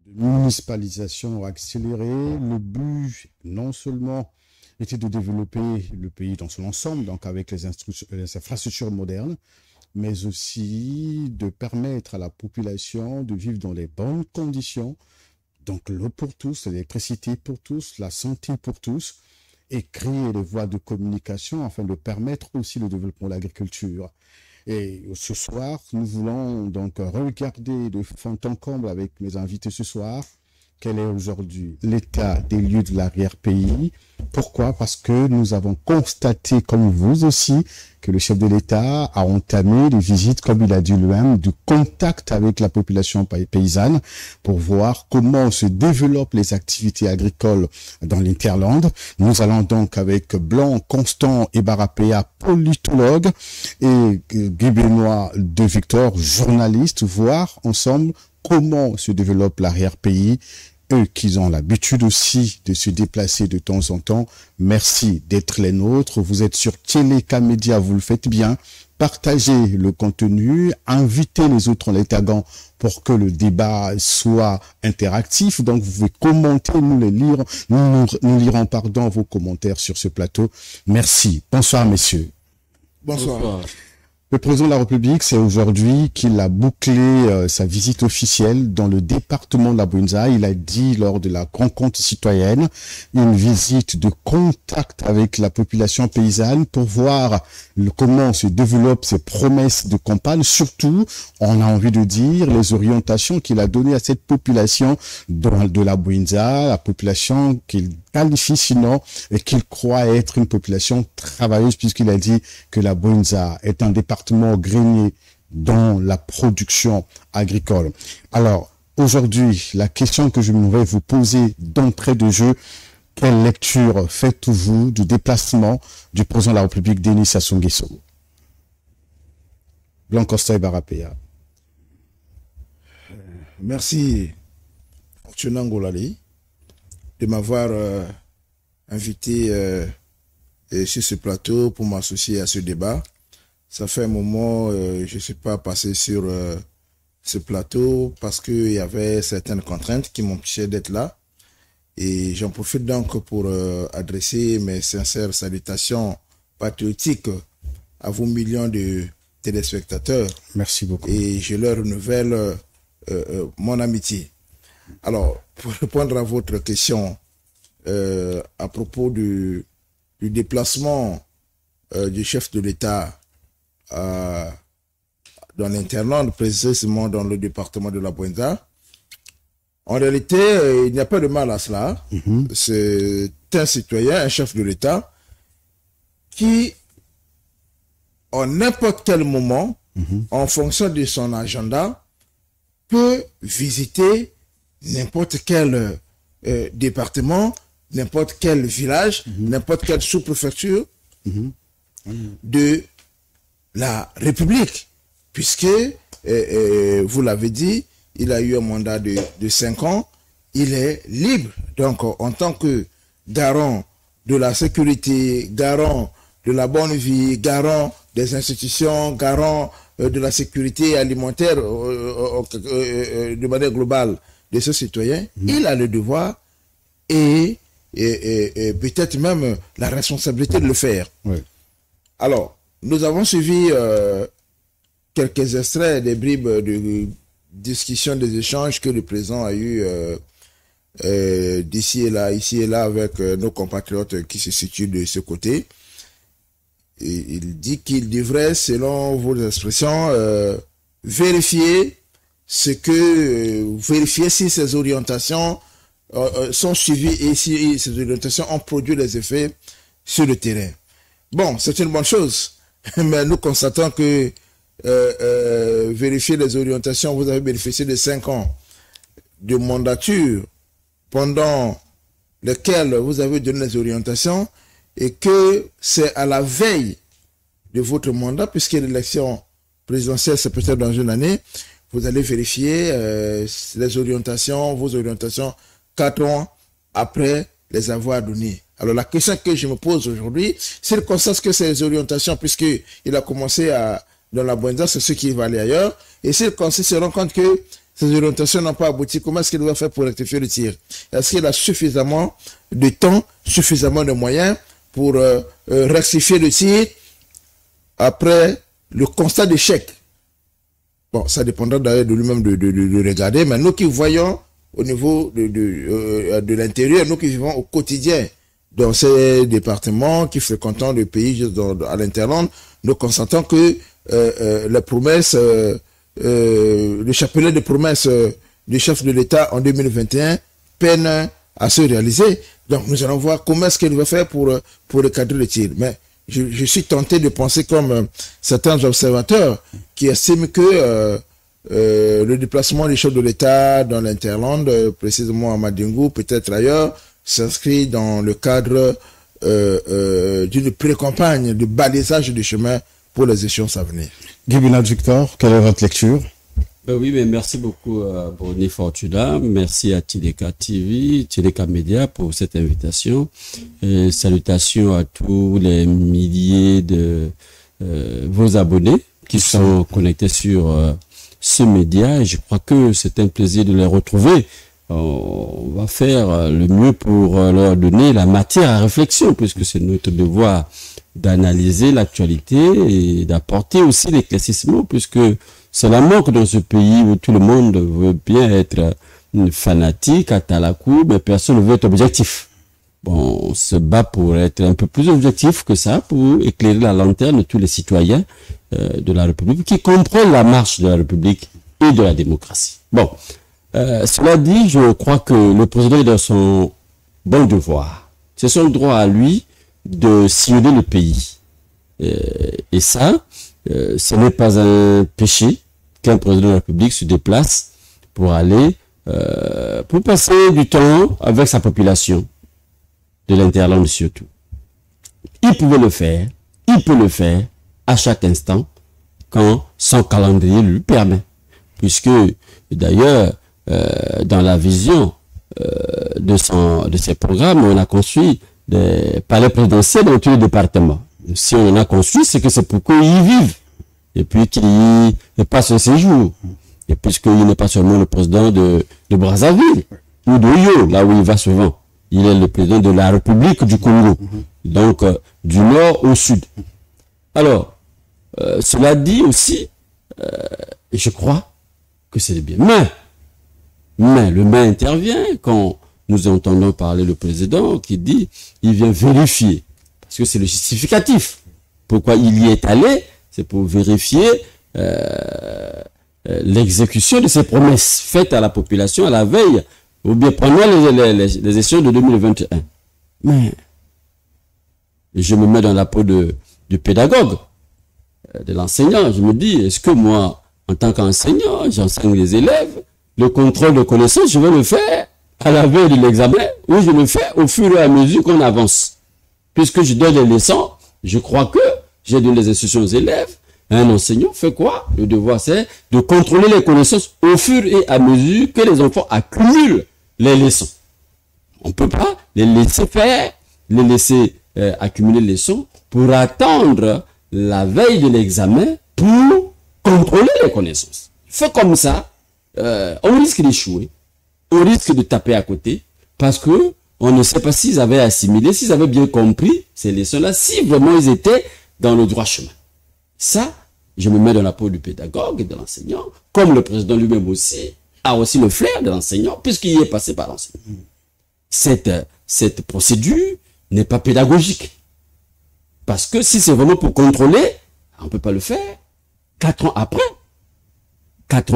de municipalisation accélérée. Le but, non seulement était de développer le pays dans son ensemble, donc avec les infrastructures modernes, mais aussi de permettre à la population de vivre dans les bonnes conditions. Donc l'eau pour tous, l'électricité pour tous, la santé pour tous, et créer des voies de communication afin de permettre aussi le développement de l'agriculture. Et ce soir, nous voulons donc regarder de fond en comble avec mes invités ce soir quel est aujourd'hui l'état des lieux de l'arrière-pays. Pourquoi? Parce que nous avons constaté, comme vous aussi, que le chef de l'État a entamé des visites, comme il a dit lui-même, de contact avec la population paysanne pour voir comment se développent les activités agricoles dans l'Interland. Nous allons donc avec Blanc, Constant et Barapéa, politologue, et Guy Benoît de Victor, journaliste, voir ensemble comment se développe l'arrière-pays. Eux qui ont l'habitude aussi de se déplacer de temps en temps, merci d'être les nôtres. Vous êtes sur Téléka Média, vous le faites bien. Partagez le contenu, invitez les autres en les taguant pour que le débat soit interactif. Donc vous pouvez commenter, nous les lire, nous lirons vos commentaires sur ce plateau. Merci. Bonsoir messieurs. Bonsoir. Le président de la République, c'est aujourd'hui qu'il a bouclé sa visite officielle dans le département de la Bouinza. Il a dit lors de la rencontre citoyenne, une visite de contact avec la population paysanne pour voir comment se développent ces promesses de campagne. Surtout, on a envie de dire les orientations qu'il a données à cette population de la Bouinza, la population qu'il qualifie sinon et qu'il croit être une population travailleuse, puisqu'il a dit que la Bouinza est un département grenier dans la production agricole. Alors, aujourd'hui, la question que je voudrais vous poser d'entrée de jeu, quelle lecture faites-vous du déplacement du président de la République, Denis Sassou Nguesso? Blanc, Costa et Barapéa. Merci, Fortunan Ngolali, de m'avoir invité sur ce plateau pour m'associer à ce débat. Ça fait un moment, je ne suis pas passé sur ce plateau parce qu'il y avait certaines contraintes qui m'empêchaient d'être là. Et j'en profite donc pour adresser mes sincères salutations patriotiques à vos millions de téléspectateurs. Merci beaucoup. Et je leur renouvelle mon amitié. Alors, pour répondre à votre question à propos du déplacement du chef de l'État dans l'Interland, précisément dans le département de la Bouinza, en réalité, il n'y a pas de mal à cela. C'est un citoyen, un chef de l'État, qui, en n'importe quel moment, en fonction de son agenda, peut visiter n'importe quel département, n'importe quel village, n'importe quelle sous-préfecture de la République. Puisque, vous l'avez dit, il a eu un mandat de 5 ans, il est libre. Donc, en tant que garant de la sécurité, garant de la bonne vie, garant des institutions, garant de la sécurité alimentaire de manière globale de ce citoyen, il a le devoir et peut-être même la responsabilité de le faire. Oui. Alors, nous avons suivi quelques extraits, des bribes de discussion, des échanges que le président a eu d'ici et là, ici et là, avec nos compatriotes qui se situent de ce côté. Et il dit qu'il devrait, selon vos expressions, vérifier vérifier si ces orientations sont suivies et si ces orientations ont produit les effets sur le terrain. Bon, c'est une bonne chose, mais nous constatons que vérifier les orientations, vous avez bénéficié de 5 ans de mandature pendant lesquels vous avez donné les orientations et que c'est à la veille de votre mandat, puisque l'élection présidentielle c'est peut-être dans une année, vous allez vérifier les orientations, vos orientations 4 ans après les avoir données. Alors la question que je me pose aujourd'hui, s'il constate que ces orientations, puisqu'il a commencé dans la Bouinza, c'est ce qui va aller ailleurs, et s'il se rend compte que ces orientations n'ont pas abouti, comment est-ce qu'il doit faire pour rectifier le tir? Est-ce qu'il a suffisamment de temps, suffisamment de moyens pour rectifier le tir après le constat d'échec? Bon, ça dépendra d'ailleurs de lui-même de regarder, mais nous qui voyons au niveau de l'intérieur, nous qui vivons au quotidien dans ces départements, qui fréquentons le pays juste à l'interland, nous constatons que les promesses, le chapelet de promesses du chef de l'État en 2021 peine à se réaliser. Donc nous allons voir comment est-ce qu'il va faire pour recadrer le tir. Mais je suis tenté de penser comme certains observateurs qui estiment que le déplacement du chef de l'État dans l'interland, précisément à Madingou, peut-être ailleurs, s'inscrit dans le cadre d'une pré-campagne de balisage du chemin pour les échéances à venir. Guy Victor, quelle est votre lecture? Oui, mais merci beaucoup à Bruni Fortuna, merci à Tileka TV, Tileka Media pour cette invitation. Et salutations à tous les milliers de vos abonnés qui sont connectés sur ce média. Et je crois que c'est un plaisir de les retrouver. On va faire le mieux pour leur donner la matière à réflexion, puisque c'est notre devoir d'analyser l'actualité et d'apporter aussi l'éclaircissement, puisque c'est la manque dans ce pays où tout le monde veut bien être fanatique, à talakou, mais personne ne veut être objectif. Bon, on se bat pour être un peu plus objectif que ça, pour éclairer la lanterne de tous les citoyens de la République qui comprennent la marche de la République et de la démocratie. Bon, cela dit, je crois que le président est dans son bon devoir. C'est son droit à lui de sillonner le pays. Et ça, ce n'est pas un péché qu'un président de la République se déplace pour aller, pour passer du temps avec sa population, de l'interland surtout. Il pouvait le faire, il peut le faire à chaque instant quand son calendrier lui permet. Puisque, d'ailleurs, dans la vision de ses programmes, on a construit des palais présidentiels dans tous les départements. Si on en a construit, c'est que c'est pour qu'ils y vivent. Et puis qu'il y passe un séjour. Et puisqu'il n'est pas seulement le président de Brazzaville, ou de Yo, là où il va souvent. Il est le président de la République du Congo. Donc, du nord au sud. Alors, cela dit aussi, je crois que c'est bien. Mais le mais intervient quand nous entendons parler le président qui dit, il vient vérifier. Parce que c'est le justificatif. Pourquoi il y est allé? C'est pour vérifier l'exécution de ces promesses faites à la population à la veille, ou bien pendant les élections de 2021. Mais je me mets dans la peau du pédagogue, de l'enseignant. Je me dis, est-ce que moi, en tant qu'enseignant, j'enseigne les élèves, le contrôle de connaissances, je vais le faire à la veille de l'examen, ou je le fais au fur et à mesure qu'on avance. Puisque je donne les leçons, je crois que j'ai donné les instructions aux élèves. Un enseignant fait quoi? Le devoir, c'est de contrôler les connaissances au fur et à mesure que les enfants accumulent les leçons. On ne peut pas les laisser faire, les laisser accumuler les leçons pour attendre la veille de l'examen pour contrôler les connaissances. Fait comme ça, on risque d'échouer, on risque de taper à côté, parce que on ne sait pas s'ils avaient assimilé, s'ils avaient bien compris ces leçons-là, si vraiment ils étaient dans le droit chemin. Ça, je me mets dans la peau du pédagogue et de l'enseignant, comme le président lui-même aussi a aussi le flair de l'enseignant, puisqu'il est passé par l'enseignant. Cette procédure n'est pas pédagogique. Parce que si c'est vraiment pour contrôler, on ne peut pas le faire. 4 ans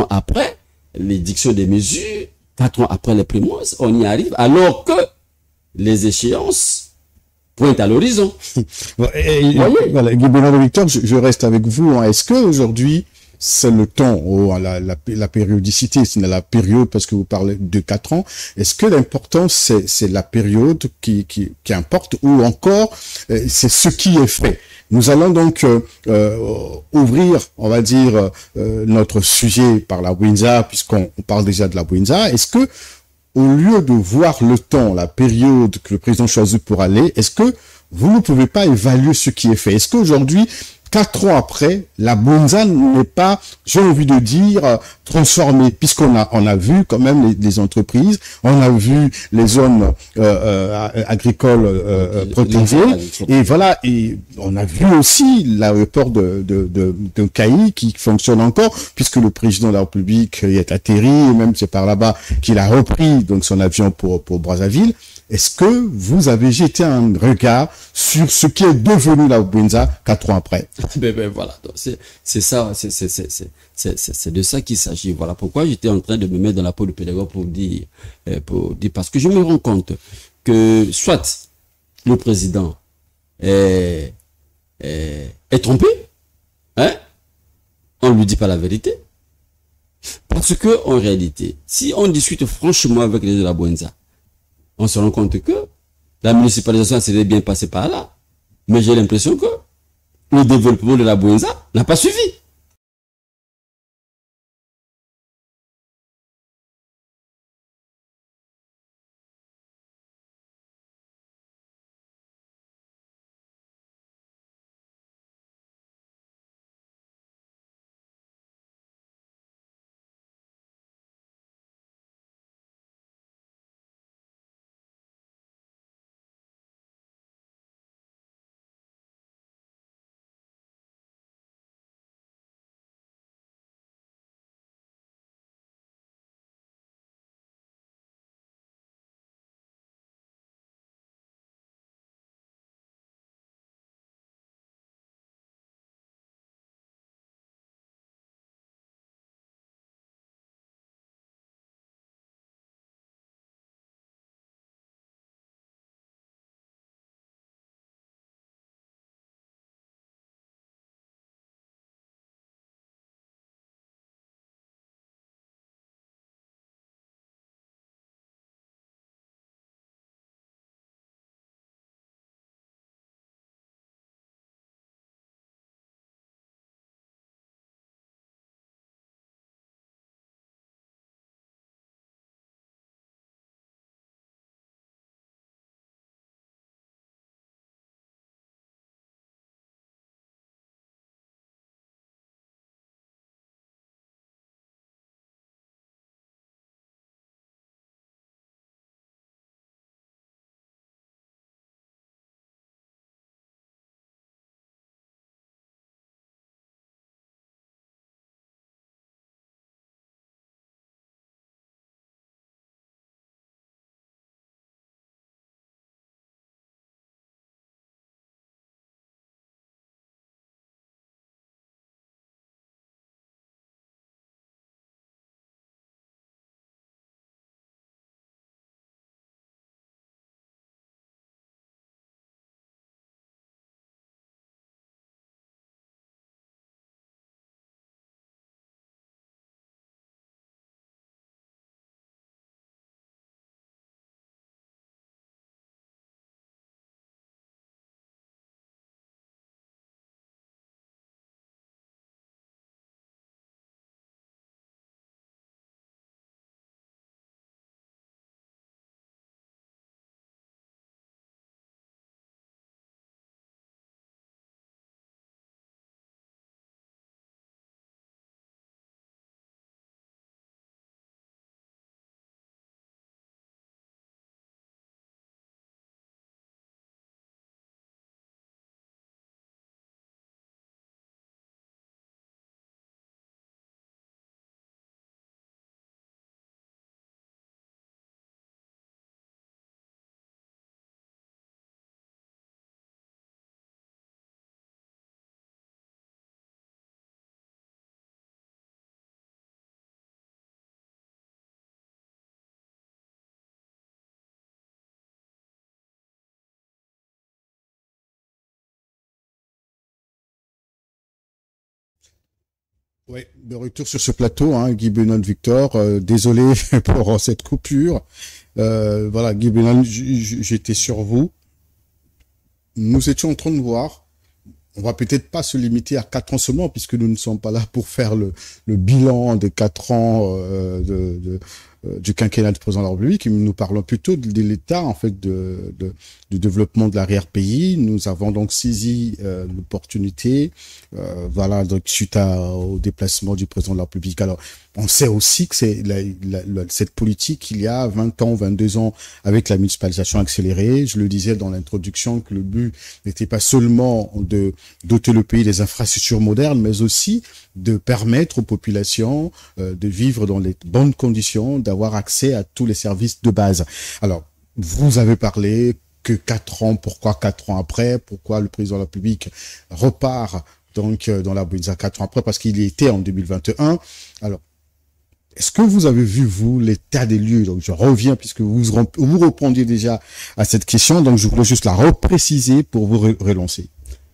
après, l'édiction des mesures, 4 ans après les primoires, on y arrive, alors que les échéances pointent à l'horizon. Voilà, Guy Victor, je reste avec vous. Est-ce que aujourd'hui c'est le temps, la périodicité, c'est la période, parce que vous parlez de 4 ans, est-ce que l'important c'est la période qui importe, ou encore c'est ce qui est fait? Nous allons donc ouvrir, on va dire, notre sujet par la Bwinza, puisqu'on parle déjà de la Bwinza. Est-ce que, au lieu de voir le temps, la période que le président choisit pour aller, est-ce que vous ne pouvez pas évaluer ce qui est fait? Est-ce qu'aujourd'hui, 4 ans après, la Bonza n'est pas, j'ai envie de dire, transformée, puisqu'on a vu quand même les entreprises, on a vu les zones agricoles protégées, et voilà, et on a vu aussi l'aéroport de Cailly qui fonctionne encore, puisque le président de la République y est atterri, et même c'est par là-bas qu'il a repris donc son avion pour Brazzaville. Est-ce que vous avez jeté un regard sur ce qui est devenu la Bonza 4 ans après? Ben voilà, c'est ça, c'est de ça qu'il s'agit. Voilà pourquoi j'étais en train de me mettre dans la peau de pédagogue pour dire, parce que je me rends compte que soit le président est trompé, hein, on lui dit pas la vérité, parce que en réalité, si on discute franchement avec les de la Bonza, on se rend compte que la municipalisation s'est bien passée par là. Mais j'ai l'impression que le développement de la Bonza n'a pas suivi. Oui, de retour sur ce plateau, hein, Guy Benoît Victor, désolé pour cette coupure. Voilà, Guy Benoît, j'étais sur vous. Nous étions en train de voir, on va peut-être pas se limiter à 4 ans seulement, puisque nous ne sommes pas là pour faire le bilan de 4 ans du quinquennat du président de la République. Nous parlons plutôt de l'état en fait du développement de l'arrière-pays. Nous avons donc saisi l'opportunité, voilà, donc suite au déplacement du président de la République. Alors, on sait aussi que c'est cette politique, il y a 20 ans, 22 ans, avec la municipalisation accélérée. Je le disais dans l'introduction que le but n'était pas seulement de doter le pays des infrastructures modernes, mais aussi de permettre aux populations de vivre dans les bonnes conditions, d'avoir accès à tous les services de base. Alors, vous avez parlé que 4 ans, pourquoi 4 ans après, pourquoi le président de la République repart donc dans la Buenza 4 ans après, parce qu'il y était en 2021. Alors, est-ce que vous avez vu, vous, l'état des lieux? Donc, je reviens, puisque vous répondiez déjà à cette question, donc je voulais juste la repréciser pour vous relancer.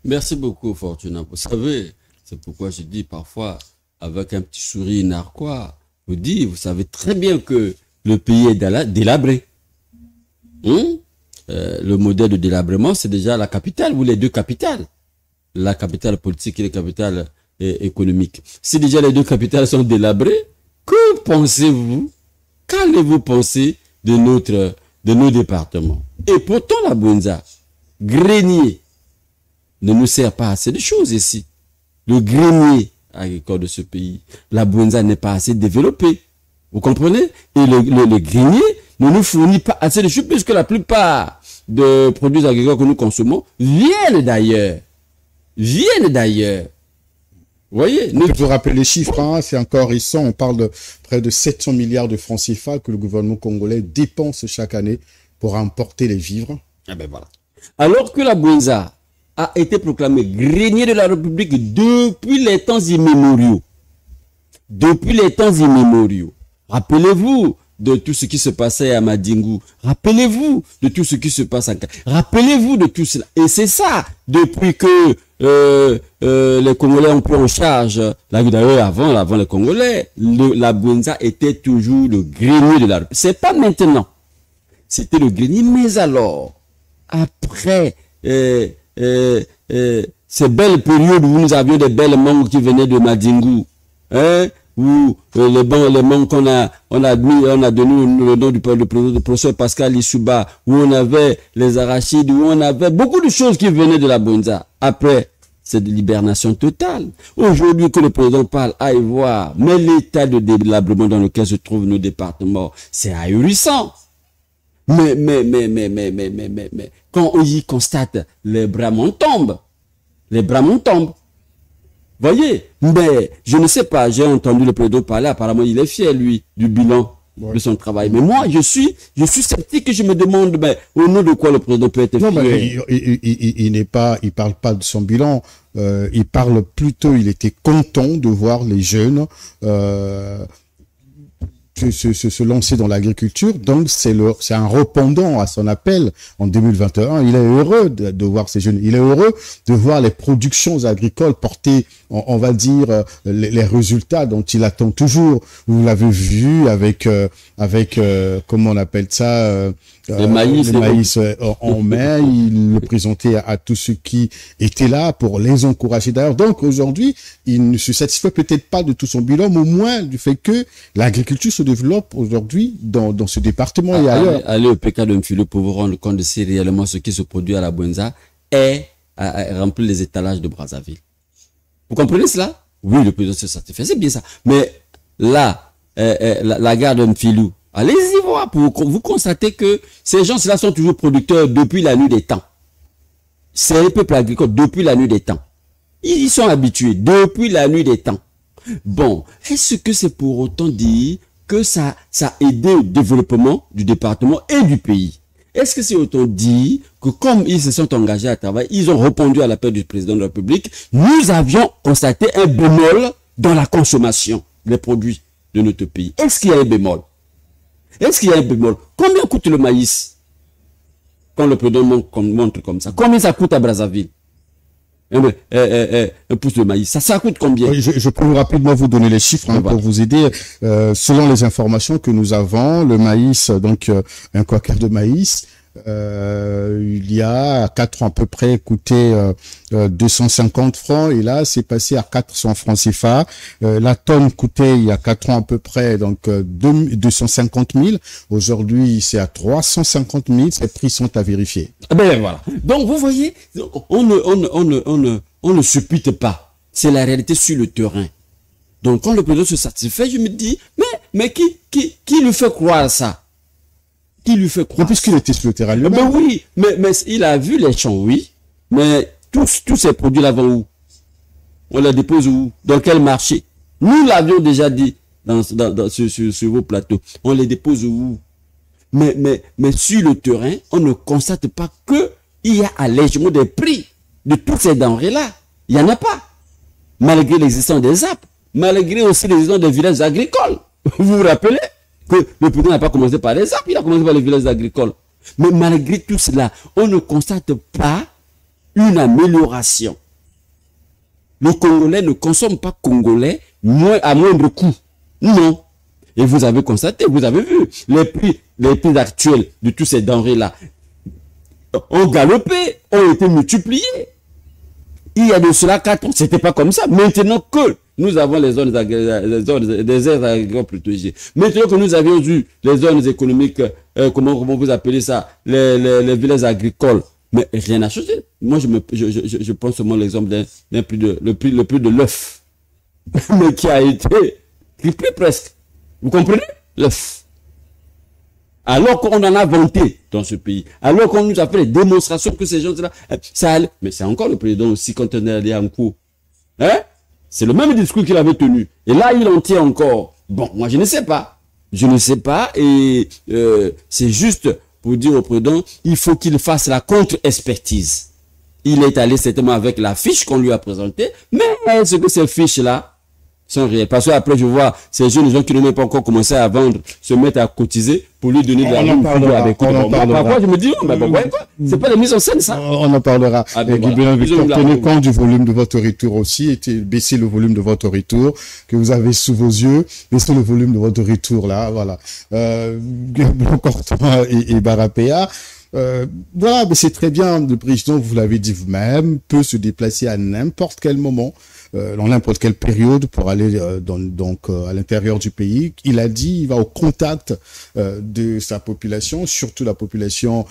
Merci beaucoup, Fortuna. Vous savez, c'est pourquoi je dis parfois, avec un petit sourire narquois, vous savez très bien que le pays est délabré. Le modèle de délabrement, c'est déjà la capitale, ou les deux capitales. La capitale politique et la capitale économique. Si déjà les deux capitales sont délabrées, que pensez-vous, qu'allez-vous penser de nos départements? Et pourtant, la Buenza, grenier, ne nous sert pas assez de choses ici. Le grenier agricole de ce pays, la Buenza n'est pas assez développée. Vous comprenez? Et le grenier ne nous fournit pas assez de choses, puisque la plupart des produits agricoles que nous consommons viennent d'ailleurs. Vous voyez, je peux vous rappeler les chiffres, hein, c'est encore récent, on parle de près de 700 milliards de francs CFA que le gouvernement congolais dépense chaque année pour importer les vivres. Ah ben voilà. Alors que la Buenza a été proclamée grenier de la République depuis les temps immémoriaux. Rappelez-vous de tout ce qui se passait à Madingu. Rappelez-vous de tout ce qui se passe à... Rappelez-vous de tout cela. Et c'est ça, depuis que les Congolais ont pris en charge, d'ailleurs avant les Congolais, la Buenza était toujours le grenier de la République. C'est pas maintenant. C'était le grenier, mais alors, après ces belles périodes où nous avions des belles mangues qui venaient de Madingu, où les mangues qu'on a donné le nom du professeur Pascal Lissouba, où on avait les arachides, où on avait beaucoup de choses qui venaient de la Buenza. Après, c'est de l'hibernation totale. Aujourd'hui, que le président parle, aille voir, mais l'état de délabrement dans lequel se trouvent nos départements, c'est ahurissant. Mais, quand on y constate, les bras m'en tombent. Voyez, mais je ne sais pas, j'ai entendu le président parler, apparemment il est fier, lui, du bilan de son travail. Mais moi, je suis sceptique et je me demande, au nom de quoi le président peut être fier? Non, mais il parle pas de son bilan, il parle plutôt, il était content de voir les jeunes, se lancer dans l'agriculture. Donc c'est un répondant à son appel en 2021. Il est heureux de voir ces jeunes. Il est heureux de voir les productions agricoles porter, on va dire, les résultats dont il attend toujours. Vous l'avez vu avec comment on appelle ça, le maïs en mai. Il le présentait à tous ceux qui étaient là pour les encourager. D'ailleurs, donc aujourd'hui, il ne se satisfait peut-être pas de tout son bilan, mais au moins du fait que l'agriculture se développe aujourd'hui dans ce département et ailleurs. Allez au PK de Mfilo pour vous rendre compte de si réellement ce qui se produit à la Buenza est remplir les étalages de Brazzaville. Vous comprenez cela? Oui, le président se satisfait, c'est bien ça. Mais là, la gare de Mfilou, allez-y voir pour vous constater que ces gens-là sont toujours producteurs depuis la nuit des temps. C'est le peuple agricole depuis la nuit des temps. Ils sont habitués depuis la nuit des temps. Bon, est-ce que c'est pour autant dire que ça a aidé au développement du département et du pays? Est-ce que c'est autant dire que comme ils se sont engagés à travailler, ils ont répondu à l'appel du président de la République, nous avions constaté un bémol dans la consommation des produits de notre pays? Est-ce qu'il y a un bémol? Combien coûte le maïs? Quand le président montre comme ça, combien ça coûte à Brazzaville? Un pouce de maïs, ça coûte combien? Je peux rapidement vous donner les chiffres pour vous aider. Selon les informations que nous avons, le maïs, donc un quart de maïs, il y a 4 ans à peu près coûtait 250 francs et là c'est passé à 400 francs CFA. La tonne coûtait il y a 4 ans à peu près donc 250 000. Aujourd'hui c'est à 350 000. Ces prix sont à vérifier. Ben voilà. Donc vous voyez, on ne suppute pas. C'est la réalité sur le terrain. Donc quand le président se satisfait, je me dis mais qui lui fait croire ça? Qui lui fait croire? Puisqu'il était sur le terrain lui-même. Ben oui, mais il a vu les champs, oui. Mais tous ces produits-là vont où? On les dépose où? Dans quel marché? Nous l'avions déjà dit sur vos plateaux. On les dépose où? Mais sur le terrain, on ne constate pas que il y a allègement des prix de toutes ces denrées-là. Il n'y en a pas. Malgré l'existence des apps, malgré aussi l'existence des villages agricoles. Vous vous rappelez que le président n'a pas commencé par les apps, il a commencé par les villages agricoles. Mais malgré tout cela, on ne constate pas une amélioration. Le Congolais ne consomme pas congolais à moindre coût. Non. Et vous avez constaté, vous avez vu, les prix actuels de tous ces denrées-là ont galopé, ont été multipliés. Il y a de cela 4 ans, c'était pas comme ça. Maintenant que nous avons les zones des aires agricoles protégées, maintenant que nous avions eu les zones économiques, comment vous appelez ça, les villages agricoles, mais rien n'a changé. Moi, je prends seulement l'exemple le prix de l'œuf, mais qui a été triplé presque. Vous comprenez? L'œuf. Alors qu'on en a vanté dans ce pays, alors qu'on nous a fait les démonstrations que ces gens-là, ça allait. Mais c'est encore le président aussi quand on est allé en cours. Hein? C'est le même discours qu'il avait tenu. Et là, il en tient encore. Bon, moi, je ne sais pas. Je ne sais pas. Et c'est juste pour dire au président, il faut qu'il fasse la contre-expertise. Il est allé certainement avec la fiche qu'on lui a présentée. Mais est-ce que ces fiches-là sont réelles? Parce qu'après, je vois ces jeunes gens qui n'ont même pas encore commencé à vendre, se mettre à cotiser pour lui donner de l'argent. Parfois, je me dis, c'est pas la mise en scène, ça. On en parlera. Guy Victor, tenez compte du volume de votre retour aussi, et baissez le volume de votre retour que vous avez sous vos yeux, baissez le volume de votre retour là, voilà. Et Barapéa. Voilà, mais c'est très bien. Le président, vous l'avez dit vous-même, peut se déplacer à n'importe quel moment, dans n'importe quelle période pour aller à l'intérieur du pays. Il a dit, il va au contact de sa population, surtout la population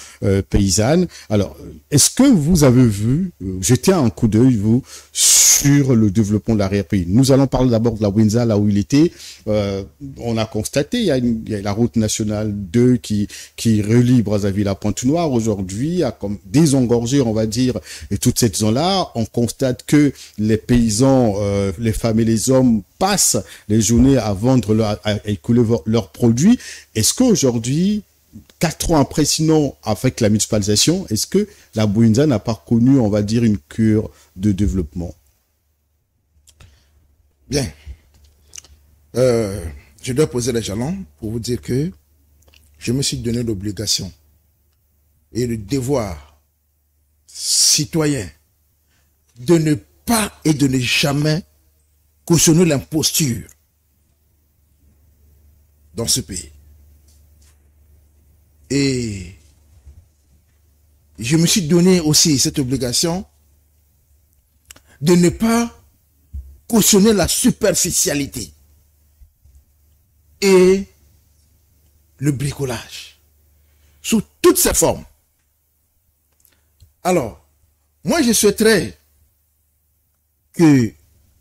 paysanne. Alors, est-ce que vous avez vu, jetez un coup d'œil, vous, sur le développement de l'arrière-pays? Nous allons parler d'abord de la Bwenza, là où il était. On a constaté, il y a la route nationale 2 qui relie Brazzaville à Pointe-Noire aujourd'hui, a comme désengorgé, on va dire, et toute cette zone-là. On constate que les paysans, les femmes et les hommes passent les journées à vendre, à écouler leurs produits. Est-ce qu'aujourd'hui, 4 ans après, sinon, avec la municipalisation, est-ce que la Bwenza n'a pas connu, on va dire, une cure de développement? Bien. Je dois poser les jalons pour vous dire que je me suis donné l'obligation et le devoir citoyen de ne pas et de ne jamais cautionner l'imposture dans ce pays. Et je me suis donné aussi cette obligation de ne pas cautionner la superficialité et le bricolage sous toutes ses formes. Alors, moi je souhaiterais que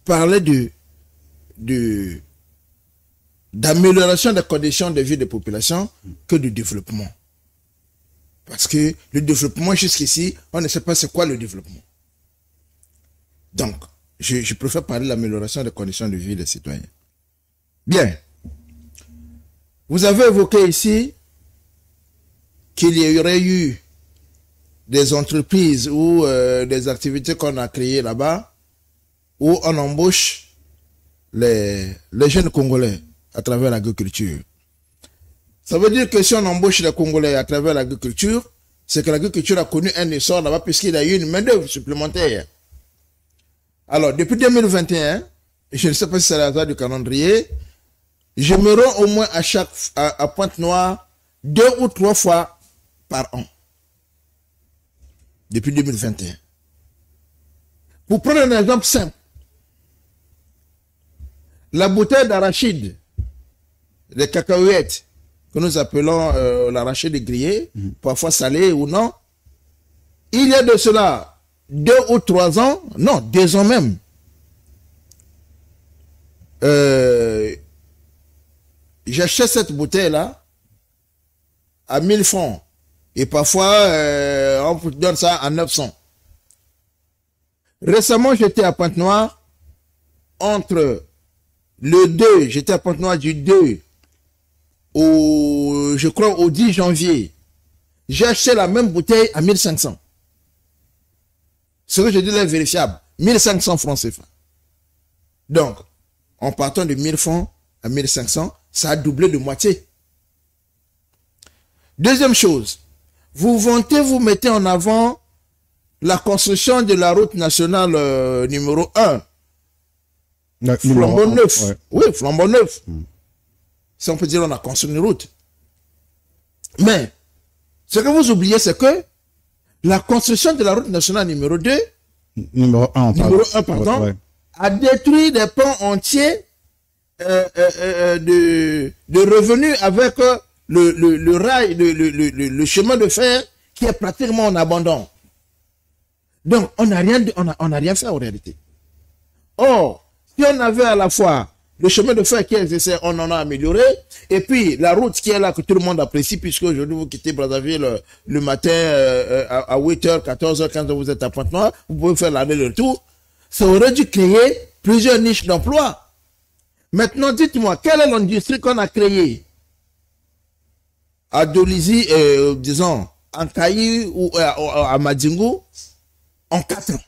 parler d'amélioration des conditions de vie des populations que de développement. Parce que le développement, jusqu'ici, on ne sait pas c'est quoi le développement. Donc, je préfère parler de l'amélioration des conditions de vie des citoyens. Bien. Vous avez évoqué ici qu'il y aurait eu des entreprises ou des activités qu'on a créées là-bas où on embauche les jeunes Congolais à travers l'agriculture. Ça veut dire que si on embauche les Congolais à travers l'agriculture, c'est que l'agriculture a connu un essor là-bas puisqu'il y a eu une main-d'œuvre supplémentaire. Alors, depuis 2021, je ne sais pas si c'est la hasard du calendrier, je me rends au moins à Pointe-Noire 2 ou 3 fois par an. depuis 2021. Pour prendre un exemple simple, la bouteille d'arachide, les cacahuètes, que nous appelons l'arachide grillé, parfois salé ou non, il y a de cela 2 ou 3 ans, non, 2 ans même, j'achète cette bouteille-là à 1000 francs. Et parfois, on vous donne ça à 900. Récemment, j'étais à Pointe-Noire, entre le 2, j'étais à Pointe-Noire du 2 au, je crois, au 10 janvier. J'ai acheté la même bouteille à 1500. Ce que je dis là est vérifiable. 1500 francs CFA. Donc, en partant de 1000 francs à 1500, ça a doublé de moitié. Deuxième chose, vous vantez, vous mettez en avant la construction de la route nationale numéro 1. Flambeau neuf. Ouais. Oui, flambeau neuf. Si on peut dire, on a construit une route. Mais, ce que vous oubliez, c'est que la construction de la route nationale numéro 2, numéro 1, pardon, ouais, a détruit des pans entiers de revenus avec le rail, le chemin de fer qui est pratiquement en abandon. Donc, on n'a rien fait en réalité. Or, si on avait à la fois le chemin de fer qui est nécessaire, on en a amélioré, et puis la route qui est là que tout le monde apprécie, puisque aujourd'hui vous quittez Brazzaville le matin à 8h, 14h, 15h, vous êtes à Pointe-Noire, vous pouvez faire l'aller le tour, ça aurait dû créer plusieurs niches d'emploi. Maintenant, dites-moi, quelle est l'industrie qu'on a créée à Dolisie, disons, en Kayi ou à Madingo en 4 ans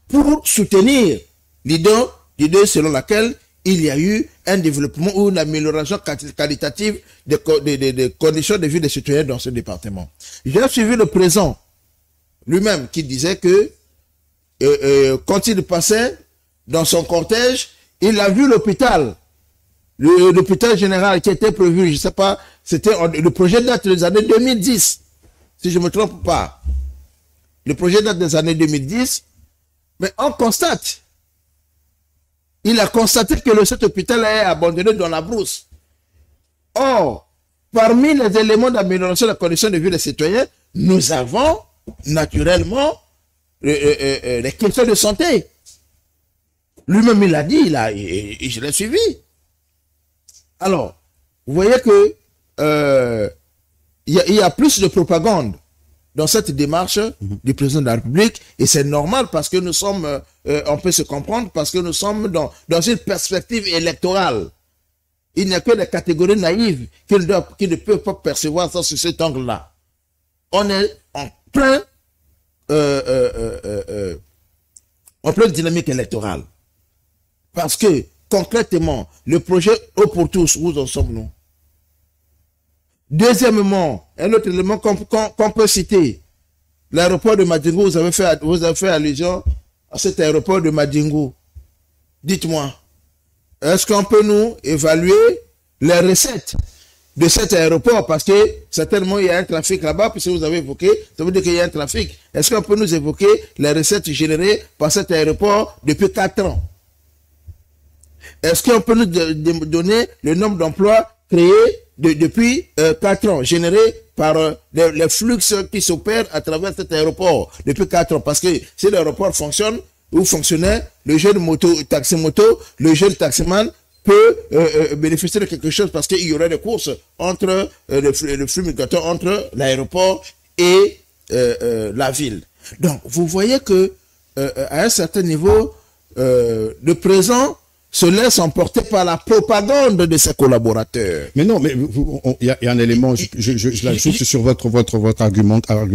pour soutenir l'idée selon laquelle il y a eu un développement ou une amélioration qualitative des conditions de vie des citoyens dans ce département. J'ai suivi le président lui-même qui disait que quand il passait dans son cortège, il a vu l'hôpital, l'hôpital général qui était prévu, je ne sais pas, c'était le projet date des années 2010, si je ne me trompe pas. Le projet date des années 2010, mais on constate, il a constaté que cet hôpital est abandonné dans la brousse. Or, parmi les éléments d'amélioration de la condition de vie des citoyens, nous avons naturellement les questions de santé. Lui-même, il l'a dit, et je l'ai suivi. Alors, vous voyez que il y a plus de propagande dans cette démarche du président de la République, et c'est normal parce que nous sommes, on peut se comprendre, parce que nous sommes dans une perspective électorale. Il n'y a que des catégories naïves qui ne peuvent pas percevoir ça sur cet angle-là. On est en plein dynamique électorale. Parce que, concrètement, le projet Eau pour tous, où en sommes-nous? Deuxièmement, un autre élément qu'on peut citer, l'aéroport de Madingo, vous avez fait allusion à cet aéroport de Madingo. Dites-moi, est-ce qu'on peut nous évaluer les recettes de cet aéroport? Parce que certainement il y a un trafic là-bas, puisque vous avez évoqué, ça veut dire qu'il y a un trafic. Est-ce qu'on peut nous évoquer les recettes générées par cet aéroport depuis 4 ans? Est-ce qu'on peut nous donner le nombre d'emplois créés depuis 4 ans, générés par les flux qui s'opèrent à travers cet aéroport depuis 4 ans? Parce que si l'aéroport fonctionne ou fonctionnait, le jeune taxi-moto, le jeune taximan peut bénéficier de quelque chose, parce qu'il y aurait des courses entre le flux migratoire entre l'aéroport et la ville. Donc, vous voyez que à un certain niveau, le présent se laisse emporter par la propagande de ses collaborateurs. Mais non, mais il y a un élément, je l'ajoute sur votre argumentaire,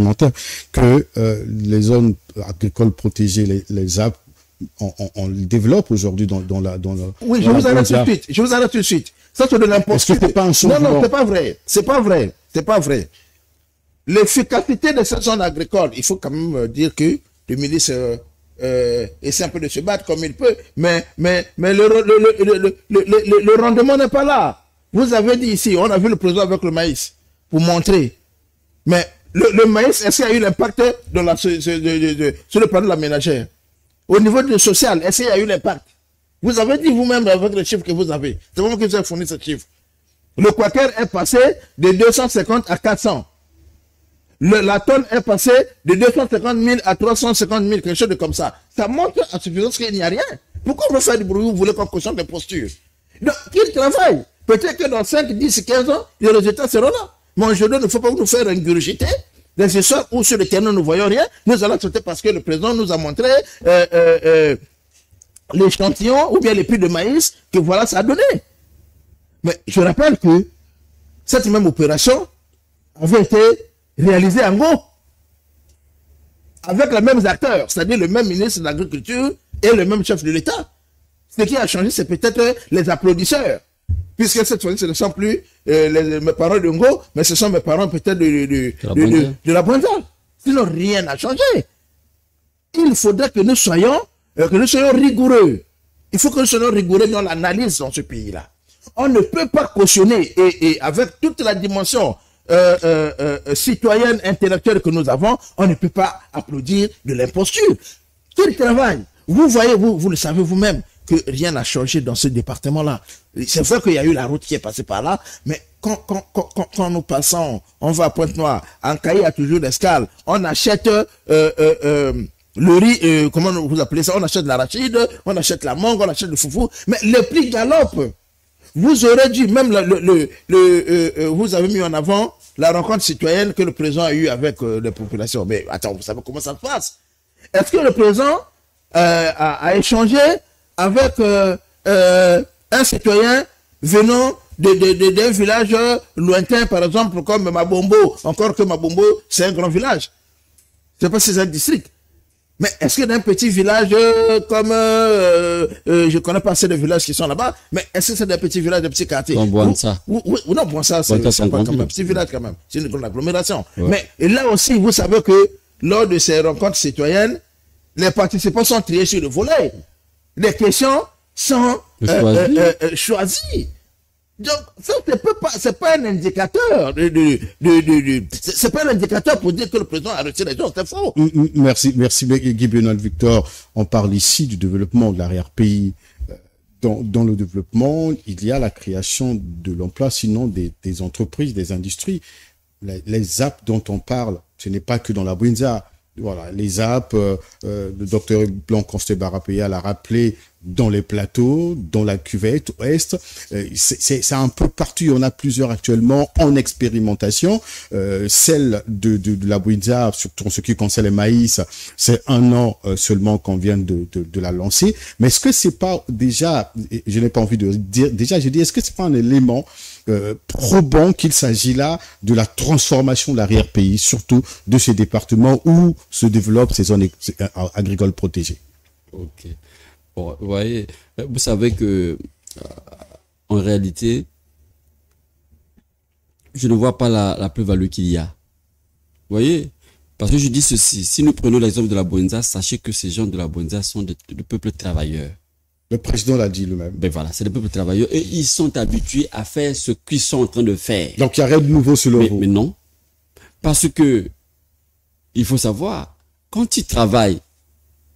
que les zones agricoles protégées, les ZAP, on les développe aujourd'hui dans la... Oui, je vous arrête tout de suite. Ça, c'est de n'importe quoi. Est-ce que c'est pas un changement? Non, c'est pas vrai. C'est pas vrai. L'efficacité de ces zones agricoles, il faut quand même dire que le ministre essaie un peu de se battre comme il peut, mais le rendement n'est pas là. Vous avez dit ici, on a vu le président avec le maïs, pour montrer. Mais le maïs, est-ce qu'il y a eu l'impact sur le plan de la ménagère? Au niveau du social, est-ce qu'il y a eu l'impact? Vous avez dit vous-même avec les chiffres que vous avez. C'est vous qui vous avez fourni ce chiffre. Le quater est passé de 250 à 400. La tonne est passée de 250 000 à 350 000, quelque chose de comme ça. Ça montre à suffisance qu'il n'y a rien. Pourquoi vous faites du bruit? Vous voulez qu'on cautionne des postures? Donc, qu'ils travaillent. Peut-être que dans 5, 10, 15 ans, les résultats seront là. Mais aujourd'hui, il ne faut pas nous faire ingurgiter des histoires où sur le terrain nous ne voyons rien. Nous allons traiter parce que le président nous a montré l'échantillon ou bien les puits de maïs que voilà, ça a donné. Mais je rappelle que cette même opération avait été réalisée en Go avec les mêmes acteurs, c'est-à-dire le même ministre de l'Agriculture et le même chef de l'État. Ce qui a changé, c'est peut-être les applaudisseurs. Puisque cette fois-ci, ce ne sont plus mes parents de Ngo, mais ce sont mes parents peut-être de la Bonza. Sinon, rien n'a changé. Il faudrait que nous soyons rigoureux. Il faut que nous soyons rigoureux dans l'analyse dans ce pays-là. On ne peut pas cautionner, et avec toute la dimension citoyenne, intellectuelle que nous avons, on ne peut pas applaudir de l'imposture. Quel travail? Vous voyez, vous le savez vous-même, que rien n'a changé dans ce département-là. C'est vrai qu'il y a eu la route qui est passée par là, mais quand nous passons, on va à Pointe-Noire, en Caille, il y a toujours l'escale, on achète le riz, comment vous appelez ça, on achète l'arachide, on achète la mangue, on achète le foufou, mais le prix galope. Vous aurez dû, même vous avez mis en avant la rencontre citoyenne que le président a eue avec les populations. Mais attends, vous savez comment ça se passe? Est-ce que le président a échangé avec un citoyen venant d'un village lointain, par exemple, comme Mabombo, encore que Mabombo, c'est un grand village. Je ne sais pas si c'est un district. Mais est-ce que d'un petit village comme... je ne connais pas assez de villages qui sont là-bas, mais est-ce que c'est d'un petit village, d'un petit quartier? Non, Bouansa. Non, Bouansa, c'est pas comme un petit village quand même. C'est une grande agglomération. Ouais. Mais et là aussi, vous savez que lors de ces rencontres citoyennes, les participants sont triés sur le volet. Les questions sont choisies. Donc, ça, c'est pas un indicateur c'est pas un indicateur pour dire que le président a retiré les gens, c'est faux. Merci Guy Benoît Victor. On parle ici du développement de l'arrière-pays. Dans le développement, il y a la création de l'emploi, sinon des entreprises, des industries. Les apps dont on parle, ce n'est pas que dans la Bouinza. Voilà, les apps, le docteur Blanc-Consté Barapéa l'a rappelé, dans les plateaux, dans la cuvette ouest, c'est un peu partout. On a plusieurs actuellement en expérimentation. Celle de la Bouinza, surtout en ce qui concerne les maïs, c'est 1 an seulement qu'on vient de la lancer. Mais est-ce que c'est pas déjà, je n'ai pas envie de dire, déjà j'ai dit, est-ce que c'est pas un élément probant qu'il s'agit là de la transformation de l'arrière-pays, surtout de ces départements où se développent ces zones agricoles protégées? Ok. Bon, vous voyez, vous savez que en réalité, je ne vois pas la plus-value qu'il y a. Vous voyez, parce que je dis ceci, si nous prenons l'exemple de la Bouinza, sachez que ces gens de la Bouinza sont des peuples travailleurs. Le président l'a dit lui-même. Ben voilà, c'est des peuples travailleurs et ils sont habitués à faire ce qu'ils sont en train de faire. Donc il n'y a rien de nouveau selon vous. Mais non, parce que il faut savoir, quand ils travaillent,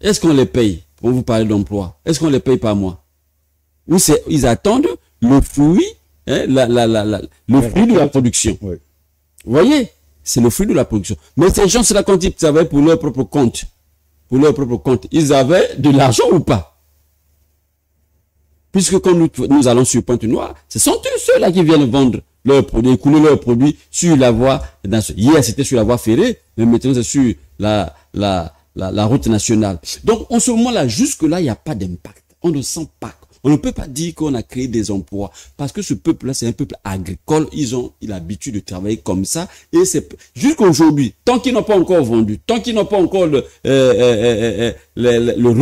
est-ce qu'on les paye? Pour vous parler d'emploi, est-ce qu'on les paye par mois? Ou ils attendent le fruit, hein, le fruit de la production. Oui. Vous voyez, c'est le fruit de la production. Mais ces gens, c'est là quand ils travaillent pour leur propre compte. Pour leur propre compte, ils avaient de l'argent ou pas? Puisque quand nous allons sur Pointe-Noire, ce sont eux ceux-là qui viennent vendre leurs produits, écouler leurs produits sur la voie. Hier, c'était sur la voie ferrée, mais maintenant, c'est sur la route nationale. Donc, en ce moment-là, jusque-là, il n'y a pas d'impact. On ne sent pas. On ne peut pas dire qu'on a créé des emplois. Parce que ce peuple-là, c'est un peuple agricole. Ils ont l'habitude de travailler comme ça. Et c'est jusqu'aujourd'hui, tant qu'ils n'ont pas encore vendu, tant qu'ils n'ont pas encore le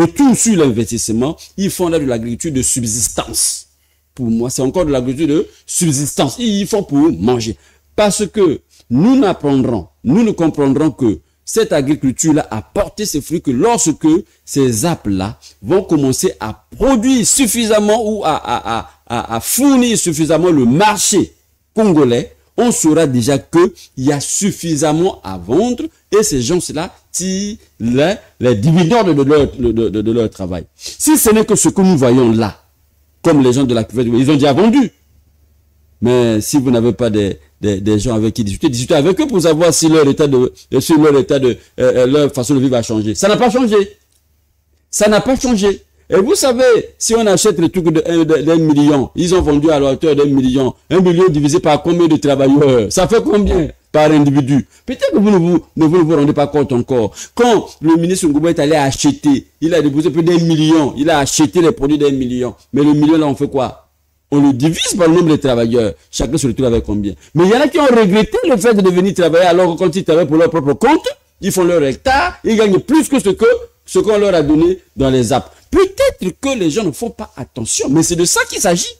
retour sur l'investissement, ils font là de l'agriculture de subsistance. Pour moi, c'est encore de l'agriculture de subsistance. Ils font pour manger. Parce que nous ne comprendrons que cette agriculture-là a porté ses fruits que lorsque ces apps-là vont commencer à produire suffisamment ou à fournir suffisamment le marché congolais, on saura déjà qu'il y a suffisamment à vendre et ces gens-là tirent les dividendes de leur travail. Si ce n'est que ce que nous voyons là, comme les gens de la cuvette, ils ont déjà vendu. Mais si vous n'avez pas des gens avec qui discuter avec eux pour savoir si leur leur façon de vivre a changé. Ça n'a pas changé. Ça n'a pas changé. Et vous savez, si on achète le truc d'un million, ils ont vendu à la hauteur d'1 million. 1 million divisé par combien de travailleurs? Ça fait combien par individu? Peut-être que vous ne vous rendez pas compte encore. Quand le ministre Ngouba est allé acheter, il a déposé plus d'1 million. Il a acheté les produits d'1 million. Mais le million là, on fait quoi? On le divise par le nombre de travailleurs. Chacun se retrouve avec combien? Mais il y en a qui ont regretté le fait de venir travailler alors que quand ils travaillent pour leur propre compte, ils font leur hectare, ils gagnent plus que ce qu'on leur a donné dans les apps. Peut-être que les gens ne font pas attention, mais c'est de ça qu'il s'agit.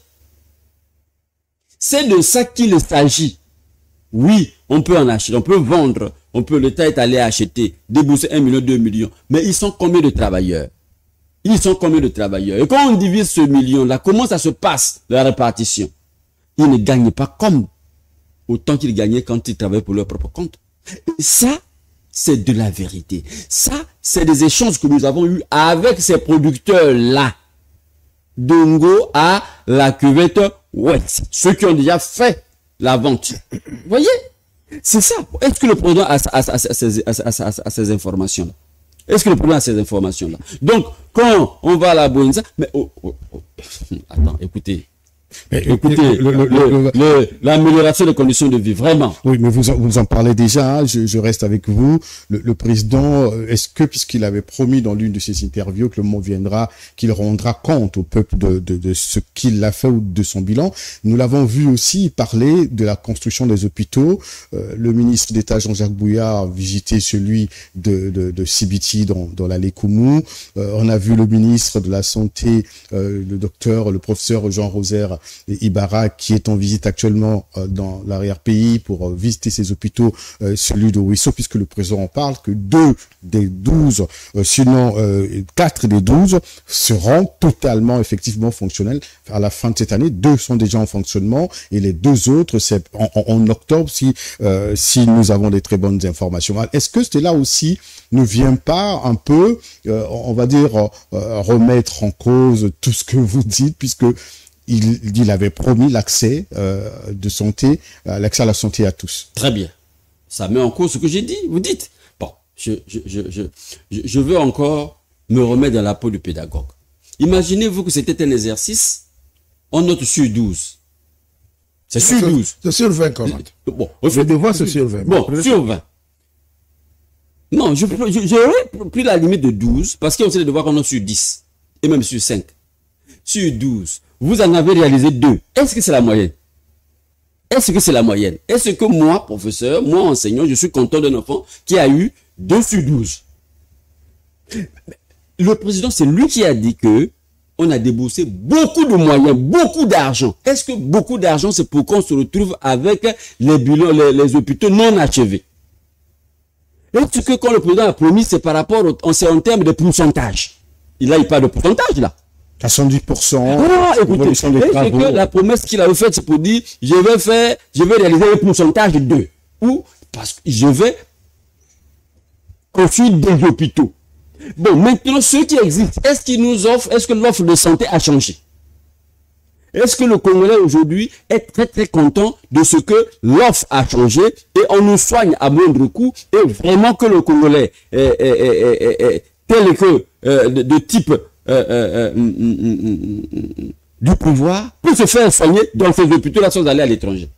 C'est de ça qu'il s'agit. Oui, on peut en acheter, on peut vendre, l'État est allé acheter, débourser 1 million, 2 millions. Mais ils sont combien de travailleurs? Ils sont combien de travailleurs? Et quand on divise ce million-là, comment ça se passe, la répartition? Ils ne gagnent pas comme autant qu'ils gagnaient quand ils travaillaient pour leur propre compte. Et ça, c'est de la vérité. Ça, c'est des échanges que nous avons eus avec ces producteurs-là. Dongo à la cuvette West. Ceux qui ont déjà fait la vente. Vous voyez? C'est ça. Est-ce que le président a ces informations-là? Est-ce que le président a ces informations-là? Donc, quand on va à la Boinza, mais attends, écoutez. Écoutez, l'amélioration des conditions de vie, vraiment. Oui, mais vous en parlez déjà, je reste avec vous. Le président, est-ce que, puisqu'il avait promis dans l'une de ses interviews que le moment viendra, qu'il rendra compte au peuple de ce qu'il a fait ou de son bilan, nous l'avons vu aussi parler de la construction des hôpitaux. Le ministre d'État Jean-Jacques Bouillard a visité celui de Sibiti dans l'allée Koumou. On a vu le ministre de la Santé, le professeur Jean Rosaire Ibarra, qui est en visite actuellement dans l'arrière-pays pour visiter ces hôpitaux, celui de Ouisso, puisque le président en parle, que 2 des 12, sinon 4 des 12 seront totalement, effectivement fonctionnels à la fin de cette année. 2 sont déjà en fonctionnement et les 2 autres, c'est en octobre si nous avons des très bonnes informations. Est-ce que cela aussi ne vient pas un peu, on va dire, remettre en cause tout ce que vous dites, puisque il avait promis l'accès de santé, l'accès à la santé à tous. Très bien. Ça met en cause ce que j'ai dit, vous dites. Bon, je veux encore me remettre dans la peau du pédagogue. Imaginez-vous que c'était un exercice, on note sur 12. C'est sur 12. C'est sur 20 quand même. Bon, le devoir c'est sur 20. Bon, sur 20. Non, j'aurais pris la limite de 12 parce qu'on sait les devoirs qu'on a sur 10 et même sur 5. Sur 12. Vous en avez réalisé 2. Est-ce que c'est la moyenne? Est-ce que c'est la moyenne? Est-ce que moi, professeur, moi, enseignant, je suis content d'un enfant qui a eu 2 sur 12? Le président, c'est lui qui a dit que on a déboursé beaucoup de moyens, beaucoup d'argent. Est-ce que beaucoup d'argent, c'est pour qu'on se retrouve avec les bilans, les hôpitaux non achevés? Est-ce que quand le président a promis, c'est par rapport c'est en termes de pourcentage? Il parle de pourcentage, là. 70%. Ah, écoutez, est-ce que la promesse qu'il avait faite, c'est pour dire, je vais réaliser un pourcentage de 2. Ou, parce que je vais construire des hôpitaux. Bon, maintenant, ceux qui existent, est-ce que l'offre de santé a changé? Est-ce que le Congolais aujourd'hui est très très content de ce que l'offre a changé et on nous soigne à moindre coût et vraiment que le Congolais est tel que de type du pouvoir pour se faire soigner dans ces hôpitaux-là sans aller à l'étranger.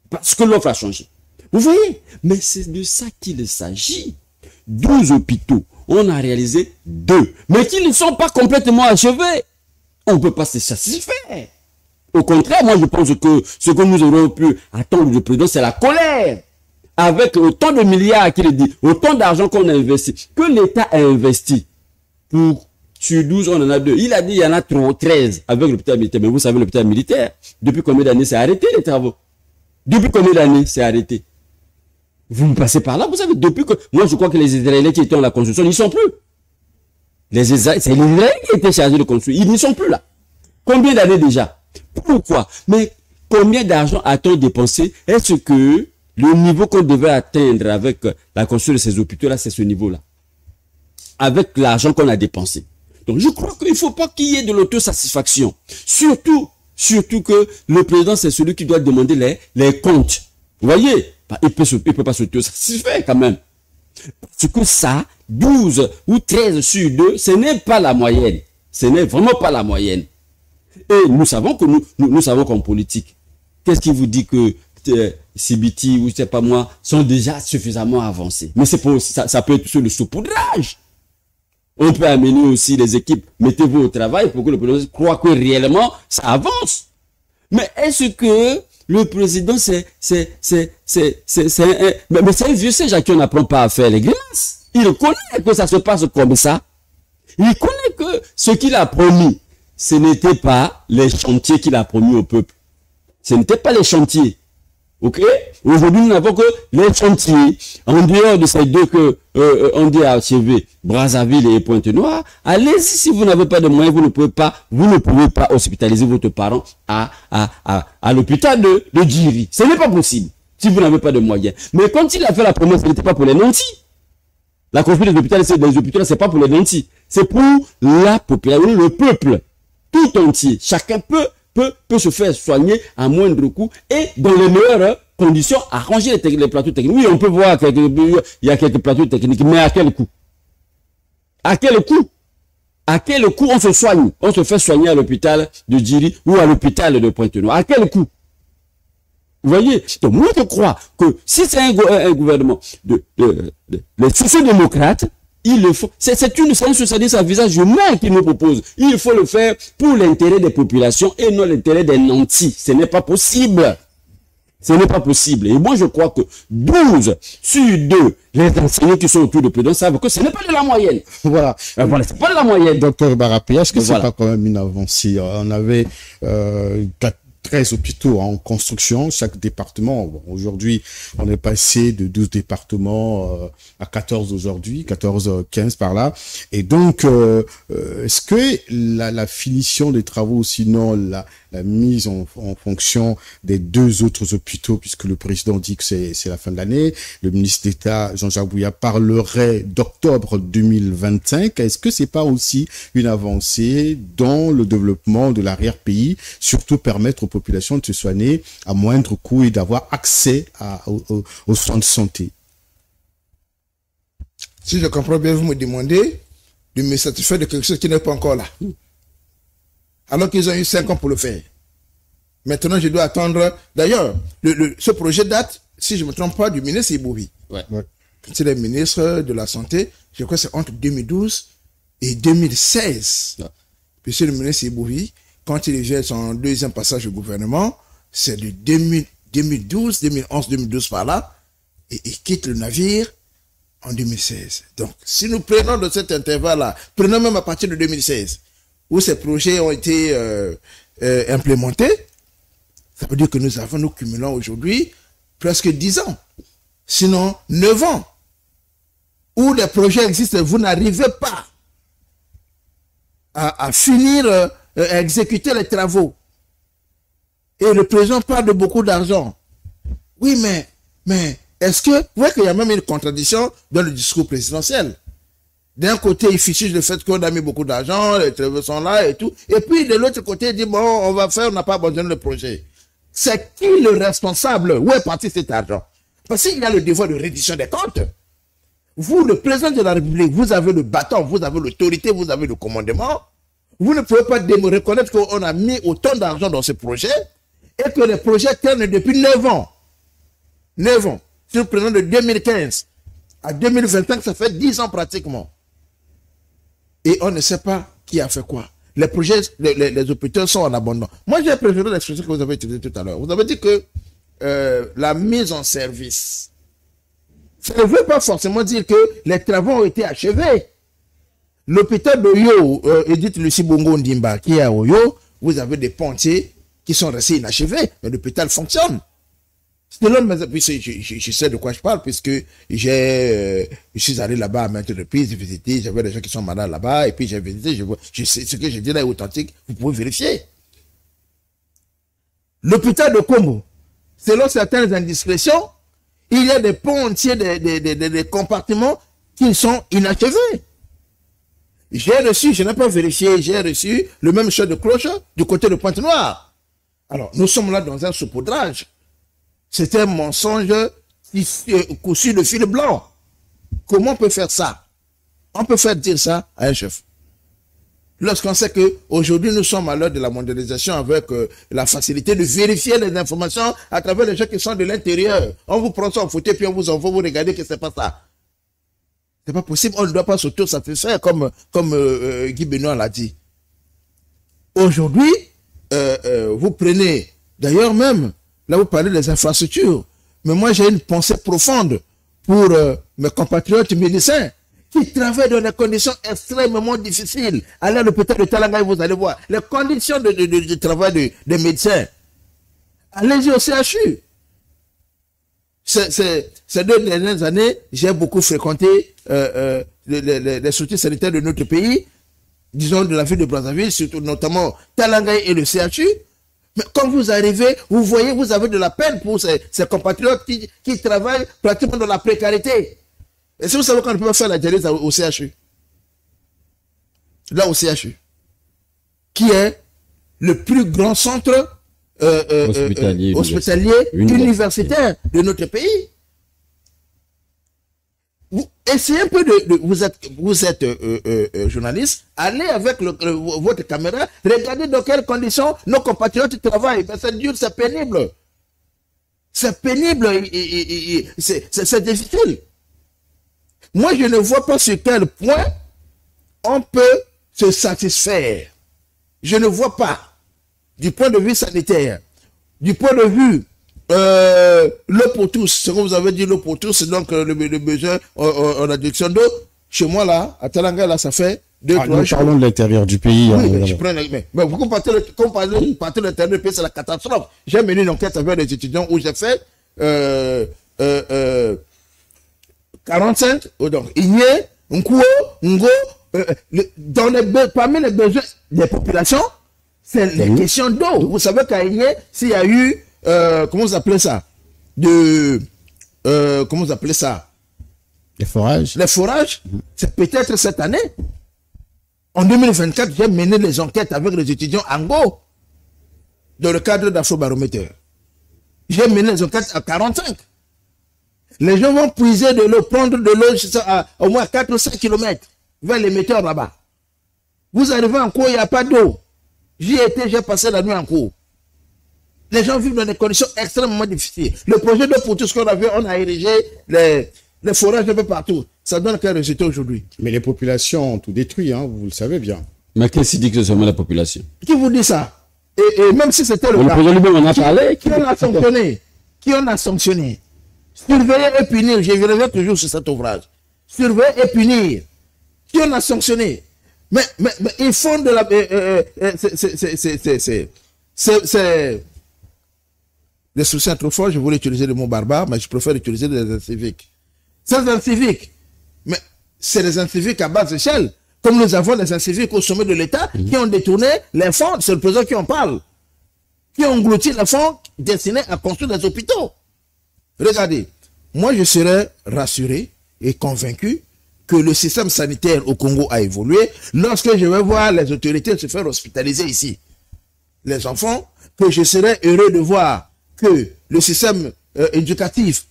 Parce que l'offre a changé. Vous voyez? Mais c'est de ça qu'il s'agit. 12 hôpitaux. On a réalisé 2. Mais qui ne sont pas complètement achevés. On ne peut pas se satisfaire. Au contraire, moi je pense que ce que nous aurions pu attendre du président, c'est la colère. Avec autant de milliards qu'il dit, autant d'argent qu'on a investi, que l'État a investi pour... Sur 12, on en a 2. Il a dit il y en a 13 avec l'hôpital militaire. Mais vous savez, l'hôpital militaire, depuis combien d'années c'est arrêté les travaux? Depuis combien d'années c'est arrêté? Vous me passez par là, vous savez, depuis que... Moi, je crois que les Israéliens qui étaient en la construction, ils n'y sont plus. C'est les Israéliens qui étaient chargés de construire. Ils n'y sont plus là. Combien d'années déjà? Pourquoi? Mais Combien d'argent a-t-on dépensé? Est-ce que le niveau qu'on devait atteindre avec la construction de ces hôpitaux-là, c'est ce niveau-là? Avec l'argent qu'on a dépensé. Donc, je crois qu'il ne faut pas qu'il y ait de l'autosatisfaction. Surtout que le président, c'est celui qui doit demander les comptes. Vous voyez? Il peut pas s'autosatisfaire quand même. Parce que ça, 12 ou 13 sur 2, ce n'est pas la moyenne. Ce n'est vraiment pas la moyenne. Et nous savons que nous savons qu'en politique, qu'est-ce qui vous dit que CBT ou je sais pas moi sont déjà suffisamment avancés? Mais c'est pour ça peut être sur le saupoudrage. On peut amener aussi les équipes, mettez-vous au travail pour que le président croit que réellement ça avance. Mais est-ce que le président mais c'est un vieux sage à qui on n'apprend pas à faire les grimaces. Il connaît que ça se passe comme ça. Il connaît que ce qu'il a promis, ce n'était pas les chantiers qu'il a promis au peuple. Ce n'était pas les chantiers. Ok? Aujourd'hui, nous n'avons que les chantiers. En dehors de ces deux que on dit à achever, Brazzaville et Pointe-Noire, allez-y si vous n'avez pas de moyens, vous ne pouvez pas hospitaliser votre parent à l'hôpital de Djiri. Ce n'est pas possible si vous n'avez pas de moyens. Mais quand il a fait la promesse, ce n'était pas pour les nantis. La construction des hôpitaux, c'est pas pour les nantis. C'est pour la population, le peuple tout entier. Chacun peut se faire soigner à moindre coût et dans les meilleures conditions, arranger les plateaux techniques. Oui, on peut voir il y a quelques plateaux techniques, mais à quel coût? À quel coût? À quel coût on se soigne? On se fait soigner à l'hôpital de Djiri ou à l'hôpital de Pointe-Noire. À quel coût? Vous voyez? Donc, moi, je crois que si c'est un gouvernement les sociaux-démocrates, il le faut. C'est un socialiste à visage humain qui nous propose. Il faut le faire pour l'intérêt des populations et non l'intérêt des nantis. Ce n'est pas possible. Ce n'est pas possible. Et moi, je crois que 12 sur 2, les enseignants qui sont autour du président savent que ce n'est pas de la moyenne. Voilà. Voilà, c'est pas de la moyenne. Docteur Barapé, est-ce que c'est Voilà. pas quand même une avancée? On avait 13 hôpitaux en construction, chaque département. Bon, aujourd'hui, on est passé de 12 départements à 14 aujourd'hui, 14, 15 par là. Et donc, est-ce que la finition des travaux, sinon la mise en fonction des 2 autres hôpitaux, puisque le président dit que c'est la fin de l'année, le ministre d'État, Jean-Jacques Bouillard, parlerait d'octobre 2025. Est-ce que c'est pas aussi une avancée dans le développement de l'arrière-pays, surtout permettre aux populations de se soigner à moindre coût et d'avoir accès aux soins de santé? Si je comprends bien, vous me demandez de me satisfaire de quelque chose qui n'est pas encore là. Alors qu'ils ont eu 5 ans pour le faire. Maintenant, je dois attendre. D'ailleurs, ce projet date, si je ne me trompe pas, du ministre Ibouvi. Ouais. C'est le ministre de la Santé, je crois que c'est entre 2012 et 2016. Ouais. Puis c'est le ministre Ibouvi, quand il fait son deuxième passage au gouvernement, c'est de 2012, 2011, 2012 par là, et il quitte le navire en 2016. Donc, si nous prenons de cet intervalle-là, prenons même à partir de 2016, où ces projets ont été implémentés, ça veut dire que nous cumulons aujourd'hui presque 10 ans, sinon 9 ans, où les projets existent, vous n'arrivez pas à finir, à exécuter les travaux. Et le président parle de beaucoup d'argent. Oui, mais est-ce que, vous voyez qu'il y a même une contradiction dans le discours présidentiel. D'un côté, il fiche le fait qu'on a mis beaucoup d'argent, les travaux sont là et tout. Et puis, de l'autre côté, il dit, bon, on va faire, on n'a pas abandonné le projet. C'est qui le responsable? Où est parti cet argent? Parce qu'il y a le devoir de reddition des comptes. Vous, le président de la République, vous avez le bâton, vous avez l'autorité, vous avez le commandement. Vous ne pouvez pas reconnaître qu'on a mis autant d'argent dans ce projet et que les projets traînent depuis 9 ans. 9 ans. Si nous prenons de 2015 à 2025, ça fait 10 ans pratiquement. Et on ne sait pas qui a fait quoi. Les projets, les hôpitaux sont en abandon. Moi, j'ai préféré l'expression que vous avez utilisée tout à l'heure. Vous avez dit que la mise en service, ça ne veut pas forcément dire que les travaux ont été achevés. L'hôpital d'Oyo, Edith Lucie Bongo Ndimba, qui est à Oyo, vous avez des pontiers qui sont restés inachevés, mais l'hôpital fonctionne. Puis je sais de quoi je parle, puisque je suis allé là-bas à maintes reprises, visiter, j'avais des gens qui sont malades là-bas, et puis j'ai visité, je sais, ce que je dis là est authentique, vous pouvez vérifier. L'hôpital de Kombo, selon certaines indiscrétions, il y a des ponts entiers, des compartiments qui sont inachevés. J'ai reçu, je n'ai pas vérifié, j'ai reçu le même chef de cloche du côté de Pointe-Noire. Alors, nous sommes là dans un saupoudrage. C'est un mensonge cousu de fil blanc. Comment on peut faire ça? On peut faire dire ça à un chef. Lorsqu'on sait qu'aujourd'hui, nous sommes à l'heure de la mondialisation avec la facilité de vérifier les informations à travers les gens qui sont de l'intérieur. On vous prend ça en photo, puis on vous envoie, vous regardez que c'est pas ça. C'est pas possible, on ne doit pas s'auto-satisfaire comme Guy Benoît l'a dit. Aujourd'hui, vous prenez, d'ailleurs même, là vous parlez des infrastructures, mais moi j'ai une pensée profonde pour mes compatriotes médecins qui travaillent dans des conditions extrêmement difficiles. Allez à l'hôpital de Talanga, vous allez voir les conditions de travail des médecins. Allez-y au CHU. Ces 2 dernières années, j'ai beaucoup fréquenté les structures sanitaires de notre pays, disons de la ville de Brazzaville, surtout notamment Talanga et le CHU. Mais quand vous arrivez, vous voyez, vous avez de la peine pour ces compatriotes qui travaillent pratiquement dans la précarité. Et si vous savez qu'on ne peut pas faire la dialyse au CHU, là au CHU, qui est le plus grand centre hospitalier universitaire de notre pays. Essayez un peu vous êtes journaliste, allez avec votre caméra, regardez dans quelles conditions nos compatriotes travaillent. Ben, c'est dur, c'est pénible. C'est pénible, c'est difficile. Moi, je ne vois pas sur quel point on peut se satisfaire. Je ne vois pas, du point de vue sanitaire, du point de vue l'eau pour tous, ce que vous avez dit, l'eau pour tous, donc le besoin en adduction d'eau. Chez moi, là, à Talanga, là, ça fait 2-3 jours. Nous parlons de l'intérieur du pays. Oui, mais vous partez de l'intérieur du pays, c'est la catastrophe. J'ai mené une enquête avec des étudiants où j'ai fait 45, donc Igné, Nkouo, Ngo, parmi les besoins des populations, c'est les questions d'eau. Vous savez qu'à Igné, s'il y a eu, comment vous appelez ça? Comment vous appelez ça? Les forages. Les forages, c'est peut-être cette année. En 2024, j'ai mené les enquêtes avec les étudiants en Go, dans le cadre d'Afrobaromètre. J'ai mené les enquêtes à 45. Les gens vont puiser de l'eau, prendre de l'eau à au moins 4 ou 5 km vers l'émetteur là-bas. Vous arrivez en cours, il n'y a pas d'eau. J'y étais, j'ai passé la nuit en cours. Les gens vivent dans des conditions extrêmement difficiles. Le projet de pour tout ce qu'on avait, on a érigé les forages un peu partout. Ça donne quel résultat aujourd'hui? Mais les populations ont tout détruit, hein, vous le savez bien. Mais qu'est-ce qui dit que c'est seulement la population? Qui vous dit ça? Et même si c'était le cas, qui on a sanctionné? Qui on a sanctionné? Surveiller et punir, je reviens toujours sur cet ouvrage. Surveiller et punir. Qui on a sanctionné? Mais ils font de la... c'est des soucis trop forts, je voulais utiliser le mot barbare, mais je préfère utiliser des inciviques. Ces inciviques, mais c'est des inciviques à basse échelle, comme nous avons des inciviques au sommet de l'État qui ont détourné les fonds, c'est le président qui en parle, qui ont englouti les fonds destinés à construire des hôpitaux. Regardez, moi je serais rassuré et convaincu que le système sanitaire au Congo a évolué lorsque je vais voir les autorités se faire hospitaliser ici. Les enfants, que je serais heureux de voir que le système éducatif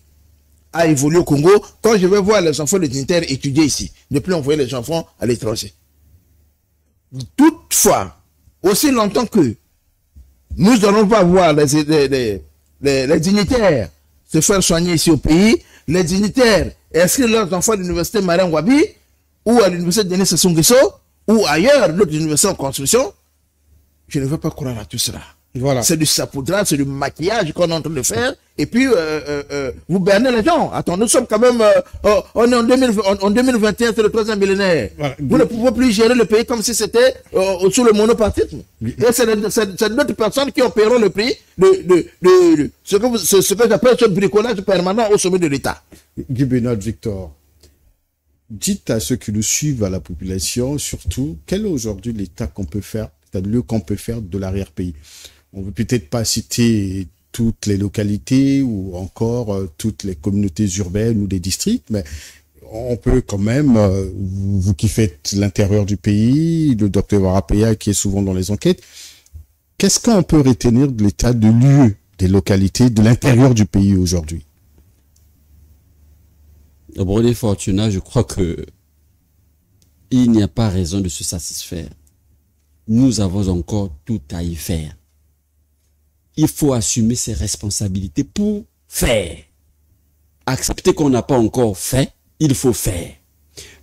a évolué au Congo quand je vais voir les enfants de dignitaires étudier ici, ne plus envoyer les enfants à l'étranger. Toutefois, aussi longtemps que nous n'allons pas voir les dignitaires se faire soigner ici au pays, les dignitaires inscrire leurs enfants à l'université Marien Wabi ou à l'université Denis Sassou Nguesso ou ailleurs, d'autres universités en construction, je ne veux pas croire à tout cela. Voilà. C'est du sapoudrage, c'est du maquillage qu'on est en train de faire. Et puis, vous bernez les gens. Attends, nous sommes quand même... on est en 2021, c'est le 3e millénaire. Voilà. Vous ne pouvez plus gérer le pays comme si c'était sous le monopartisme. Et c'est d'autres personnes qui en paieront le prix de ce que j'appelle ce bricolage permanent au sommet de l'État. Guy Benoît Victor, dites à ceux qui nous suivent, à la population, surtout, quel est aujourd'hui l'état qu'on peut faire, c'est-à-dire le qu'on peut faire de l'arrière-pays. On ne veut peut-être pas citer toutes les localités ou encore toutes les communautés urbaines ou des districts, mais on peut quand même, vous qui faites l'intérieur du pays, le docteur Varapéa qui est souvent dans les enquêtes, qu'est-ce qu'on peut retenir de l'état de lieu des localités de l'intérieur du pays aujourd'hui? René Fortuna, je crois que il n'y a pas raison de se satisfaire. Nous avons encore tout à y faire. Il faut assumer ses responsabilités pour faire. Accepter qu'on n'a pas encore fait, il faut faire.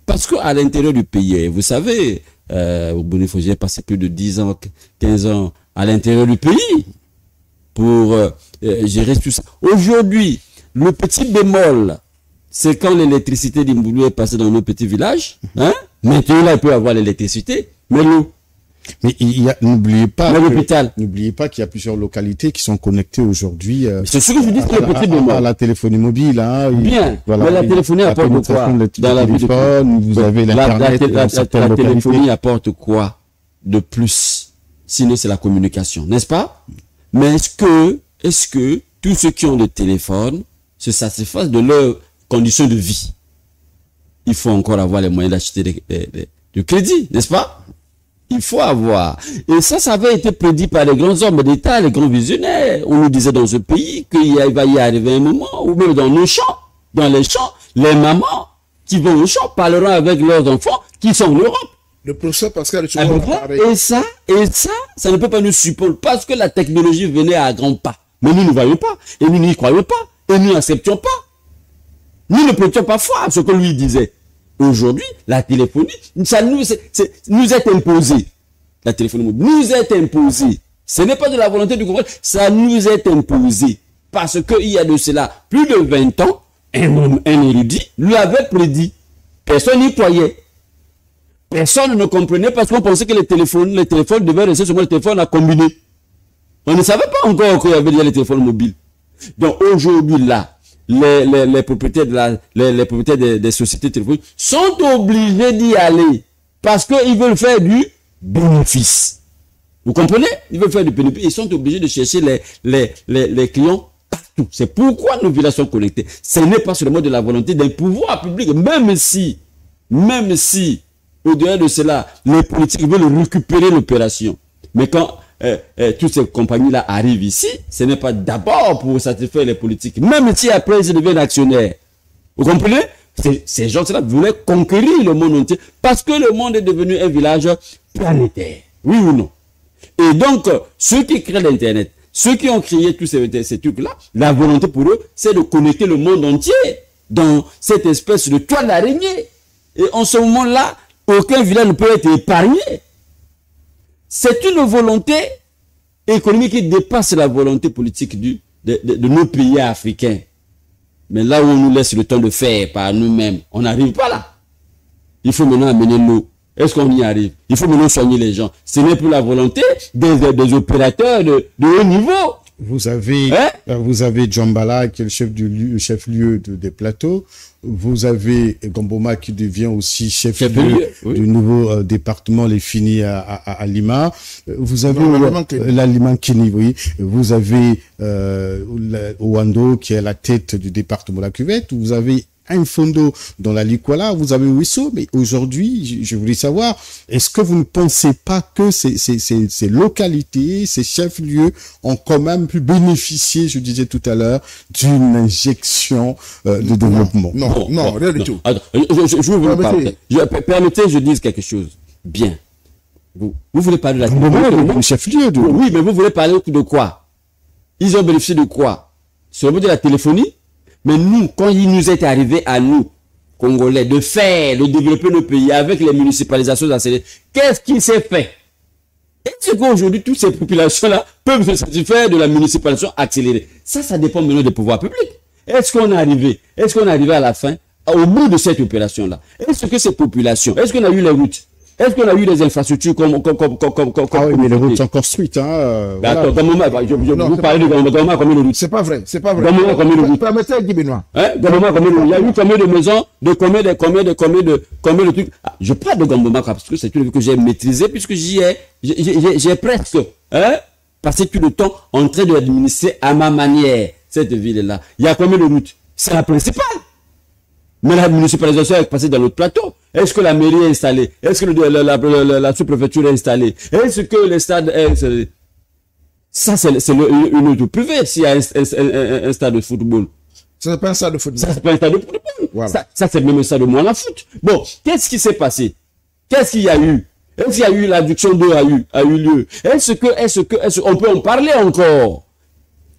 Parce qu'à l'intérieur du pays, vous savez, j'ai passé plus de 10 ans, 15 ans à l'intérieur du pays pour gérer tout ça. Aujourd'hui, le petit bémol, c'est quand l'électricité d'Imboulou est passée dans nos petits villages. Hein? Maintenant, là, il peut avoir l'électricité, mais l'eau. Mais n'oubliez pas qu'il y a plusieurs localités qui sont connectées aujourd'hui. C'est ce que je dis, c'est le petit bémol. À la téléphonie mobile, hein. Bien. Voilà, mais la téléphonie apporte quoi? Dans la téléphone, vous avez l'internet. La téléphonie apporte quoi de plus? Sinon, c'est la communication, n'est-ce pas? Mais est-ce que tous ceux qui ont le téléphone se satisfassent de leurs conditions de vie? Il faut encore avoir les moyens d'acheter du crédit, n'est-ce pas? Il faut avoir. Et ça avait été prédit par les grands hommes d'État, les grands visionnaires. On nous disait dans ce pays qu'il va y arriver un moment où même dans nos champs, dans les champs, les mamans qui vont au champ parleront avec leurs enfants qui sont en Europe. Le professeur Pascal, et ça, ça ne peut pas nous supporter parce que la technologie venait à grands pas. Mais nous ne voyons pas. Et nous n'y croyons pas. Et nous n'acceptions pas. Nous ne prêtions pas foi à ce que lui disait. Aujourd'hui, la téléphonie, ça nous est imposé. La téléphonie nous est imposée. Ce n'est pas de la volonté du gouvernement, ça nous est imposé. Parce qu'il y a de cela plus de 20 ans, un érudit l'avait prédit. Personne n'y croyait. Personne ne comprenait parce qu'on pensait que les téléphones devaient rester seulement le téléphone à combiner. On ne savait pas encore qu'il y avait déjà les téléphones mobiles. Donc aujourd'hui, là, les propriétaires les propriétaires des sociétés téléphoniques sont obligés d'y aller parce qu'ils veulent faire du bénéfice. Vous comprenez? Ils veulent faire du bénéfice. Ils sont obligés de chercher les clients partout. C'est pourquoi nos villages sont connectés. Ce n'est pas seulement de la volonté d'un pouvoir public, même si, au-delà de cela, les politiques veulent récupérer l'opération. Mais quand toutes ces compagnies-là arrivent ici, ce n'est pas d'abord pour satisfaire les politiques, même si après ils deviennent actionnaires. Vous comprenez? Ces gens-là voulaient conquérir le monde entier parce que le monde est devenu un village planétaire. Oui ou non? Et donc, ceux qui créent l'Internet, ceux qui ont créé tous ces trucs-là, la volonté pour eux, c'est de connecter le monde entier dans cette espèce de toile d'araignée. Et en ce moment-là, aucun village ne peut être épargné. C'est une volonté économique qui dépasse la volonté politique de nos pays africains. Mais là où on nous laisse le temps de faire par nous-mêmes, on n'arrive pas là. Il faut maintenant amener l'eau. Est-ce qu'on y arrive? Il faut maintenant soigner les gens. Ce n'est plus la volonté des opérateurs de haut niveau. Vous avez Djambala qui est le chef-lieu des plateaux. Vous avez Gamboma qui devient aussi chef-lieu du nouveau département, les Fini à Lima. Vous avez la Limankini, oui. Vous avez Ouando qui est à la tête du département de la Cuvette. Vous avez un fondo dans la Likwala, vous avez Wisso, mais aujourd'hui, je voulais savoir, est-ce que vous ne pensez pas que ces localités, ces chefs-lieux ont quand même pu bénéficier, je disais tout à l'heure, d'une injection de développement? Non, rien du tout. Attends, je vous parle. Permettez, je dise quelque chose. Bien. Vous voulez parler de la téléphonie, chef-lieu de... Oui, mais vous voulez parler de quoi? Ils ont bénéficié de quoi? Seulement de la téléphonie? Mais nous, quand il nous est arrivé à nous, Congolais, de développer nos pays avec les municipalisations accélérées, qu'est-ce qui s'est fait? Est-ce qu'aujourd'hui, toutes ces populations-là peuvent se satisfaire de la municipalisation accélérée? Ça dépend maintenant des pouvoirs publics. Est-ce qu'on est arrivé à la fin, au bout de cette opération-là? Est-ce que ces populations, est-ce qu'on a eu les routes? Est-ce qu'on a eu des infrastructures comme ah oui, mais les routes sont construites, hein. Attends, vous parlez de Gamboma combien de routes? C'est pas vrai. Gamboma combien de routes? Permettez Guy Benoît. Gamboma combien de routes? Il y a eu combien de maisons, de combien de trucs? Je parle de Gamboma parce que c'est une ville que j'ai maîtrisée puisque j'ai presque, passer tout le temps en train de l'administrer à ma manière, cette ville-là. Il y a combien de routes? C'est la principale. Mais la municipalisation est passée dans l'autre plateau. Est-ce que la mairie est installée? Est-ce que la sous-préfecture est installée? Est-ce que les stades est installé? Ça, c'est une autre privée s'il y a un stade de football. Ce n'est pas un stade de football. Ça, c'est pas un stade de football. Voilà. Ça c'est même un stade de moins la foot. Bon, qu'est-ce qui s'est passé? Qu'est-ce qu'il y a eu? Est-ce qu'il y a eu l'adduction d'eau a eu lieu? Est-ce qu'on peut en parler encore?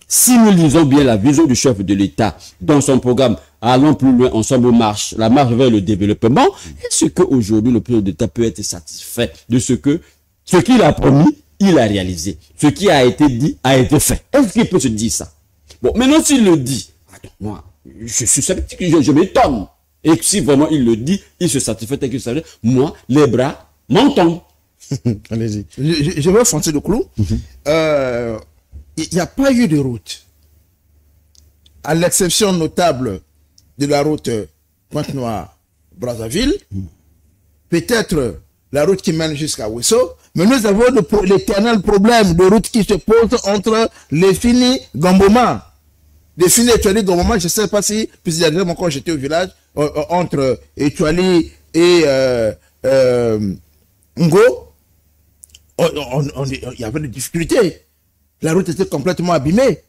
Si nous lisons bien la vision du chef de l'État dans son programme Allons plus loin, ensemble marche, la marche vers le développement, est-ce qu'aujourd'hui le président d'État peut être satisfait de ce qu'il a promis, il a réalisé. Ce qui a été dit, a été fait. Est-ce qu'il peut se dire ça? Bon, maintenant s'il le dit, attends, moi, je suis sceptique, je m'étonne. Et si vraiment il le dit, il se satisfait et qu'il se satisfait, moi, les bras m'entendent. Allez-y. Je vais foncer le clou. Il n'y a pas eu de route. À l'exception notable de la route Pointe-Noire-Brazzaville, peut-être la route qui mène jusqu'à Ouesso, mais nous avons l'éternel problème de route qui se pose entre les Fini et Gamboma. Les Fini et Étoilé Gamboma, je ne sais pas si, puisque dernièrement quand j'étais au village, entre Étoilé et Ngo, il y avait des difficultés. La route était complètement abîmée.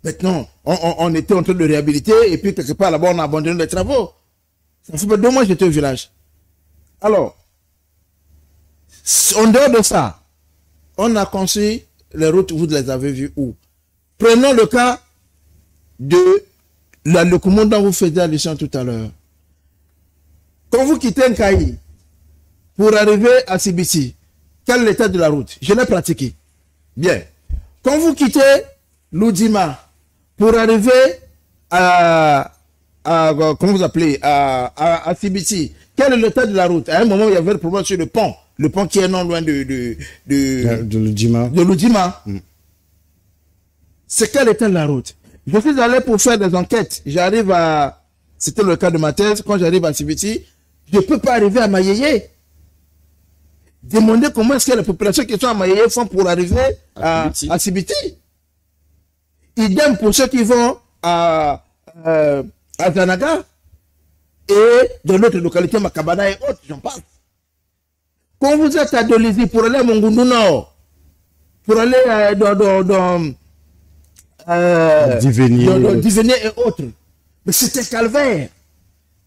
Maintenant, on était en train de réhabiliter et puis quelque part là-bas, on a abandonné les travaux. Ça fait 2 mois que j'étais au village. Alors, en dehors de ça, on a construit les routes, vous les avez vues où? Prenons le cas de le commandant vous faisait allusion tout à l'heure. Quand vous quittez Nkaï pour arriver à Sibiti, quel est l'état de la route? Je l'ai pratiqué. Bien. Quand vous quittez Loudima pour arriver comment vous appelez, à Sibiti, quel est l'état de la route? À un moment, il y avait le problème sur le pont qui est non loin de Loudima. C'est quel état de la route? Je suis allé pour faire des enquêtes. J'arrive c'était le cas de ma thèse, quand j'arrive à Sibiti, je ne peux pas arriver à Mayeye. Demandez comment est-ce que les populations qui sont à Mayeye font pour arriver à Sibiti. Idem pour ceux qui vont à Zanaga et de l'autre localité, Makabana et autres, j'en parle. Quand vous êtes à Dolizy pour aller à Mongoundou Nord, pour aller dans Divenier et autres, mais c'est un calvaire.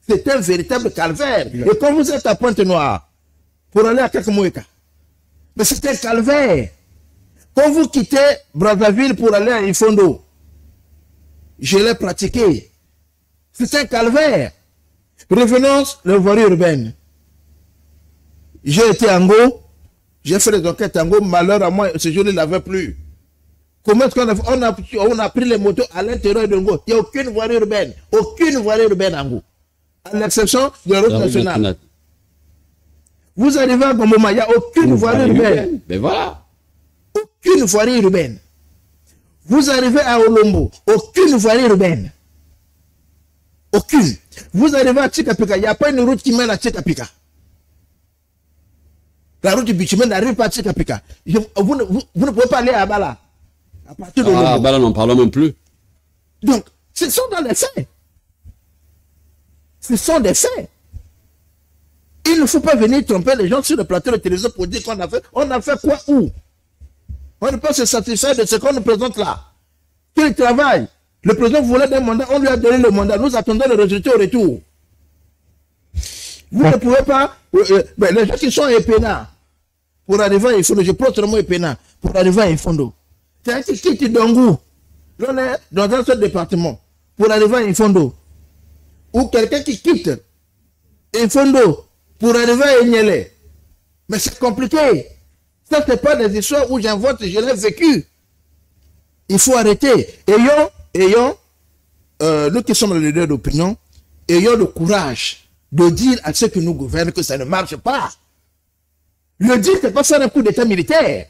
C'est un véritable calvaire. Et quand vous êtes à Pointe-Noire, pour aller à Kakamoueka, mais c'est un calvaire. Quand vous quittez Brazzaville pour aller à Ifondo, je l'ai pratiqué. C'est un calvaire. Revenons à la voirie urbaine. J'ai été à Ngo, j'ai fait les enquêtes à Ngo, malheur à moi, ce jour-là, il n'avait plus. Comment est-ce qu'on a pris les motos à l'intérieur de Ngo? Il n'y a aucune voirie urbaine. Aucune voirie urbaine à Ngo. À l'exception de la route nationale. Vous arrivez à Gomoma, il n'y a aucune voirie urbaine. Mais voilà. Aucune voirie urbaine. Vous arrivez à Olombo, aucune voirie urbaine. Aucune. Vous arrivez à Tchikapika, il n'y a pas une route qui mène à Tchikapika. La route du bitumen n'arrive pas à Tchikapika. Vous ne pouvez pas aller à Bala. À partir de Bala, n'en parlons même plus. Donc, ce sont dans les faits. Ce sont des faits. Il ne faut pas venir tromper les gens sur le plateau de télévision pour dire qu'on a fait. On a fait quoi où? On ne peut pas se satisfaire de ce qu'on nous présente là. Qu'il travaille. Le président voulait un mandat, on lui a donné le mandat. Nous attendons le résultat au retour. Vous ne pouvez pas. Les gens qui sont à Epena, pour arriver à Ifondo, je prends seulement Epena, pour arriver à Ifondo. C'est un qui quitte Dongou. On est dans un seul département, pour arriver à Ifondo. Ou quelqu'un qui quitte Ifondo, pour arriver à Enyele. Mais c'est compliqué. Ça, ce n'est pas des histoires où j'invente, je l'ai vécu. Il faut arrêter. Ayons, nous qui sommes les leaders d'opinion, ayons le courage de dire à ceux qui nous gouvernent que ça ne marche pas. Le dire, ce n'est pas faire un coup d'état militaire.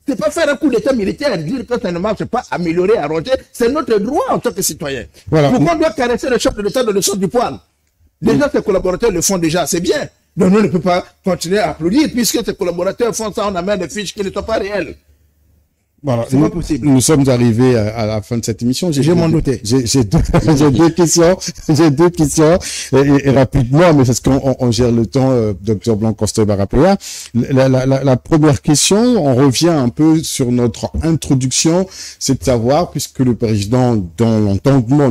Ce n'est pas faire un coup d'état militaire, dire que ça ne marche pas, améliorer, arranger. C'est notre droit en tant que citoyen. Voilà. Pourquoi on doit caresser le chef de l'État dans le sens du poil? Déjà, ses collaborateurs le font déjà, c'est bien. Donc, nous ne pouvons pas continuer à applaudir puisque tes collaborateurs font ça, on amène des fiches qui ne sont pas réelles. Voilà, C'est pas possible. Nous sommes arrivés à la fin de cette émission. J'ai m'en douté. J'ai deux questions. J'ai deux questions. Et rapidement, mais parce qu'on gère le temps, Dr Blanc-Coster Barapéa. La première question, on revient un peu sur notre introduction, c'est de savoir, puisque le président, dans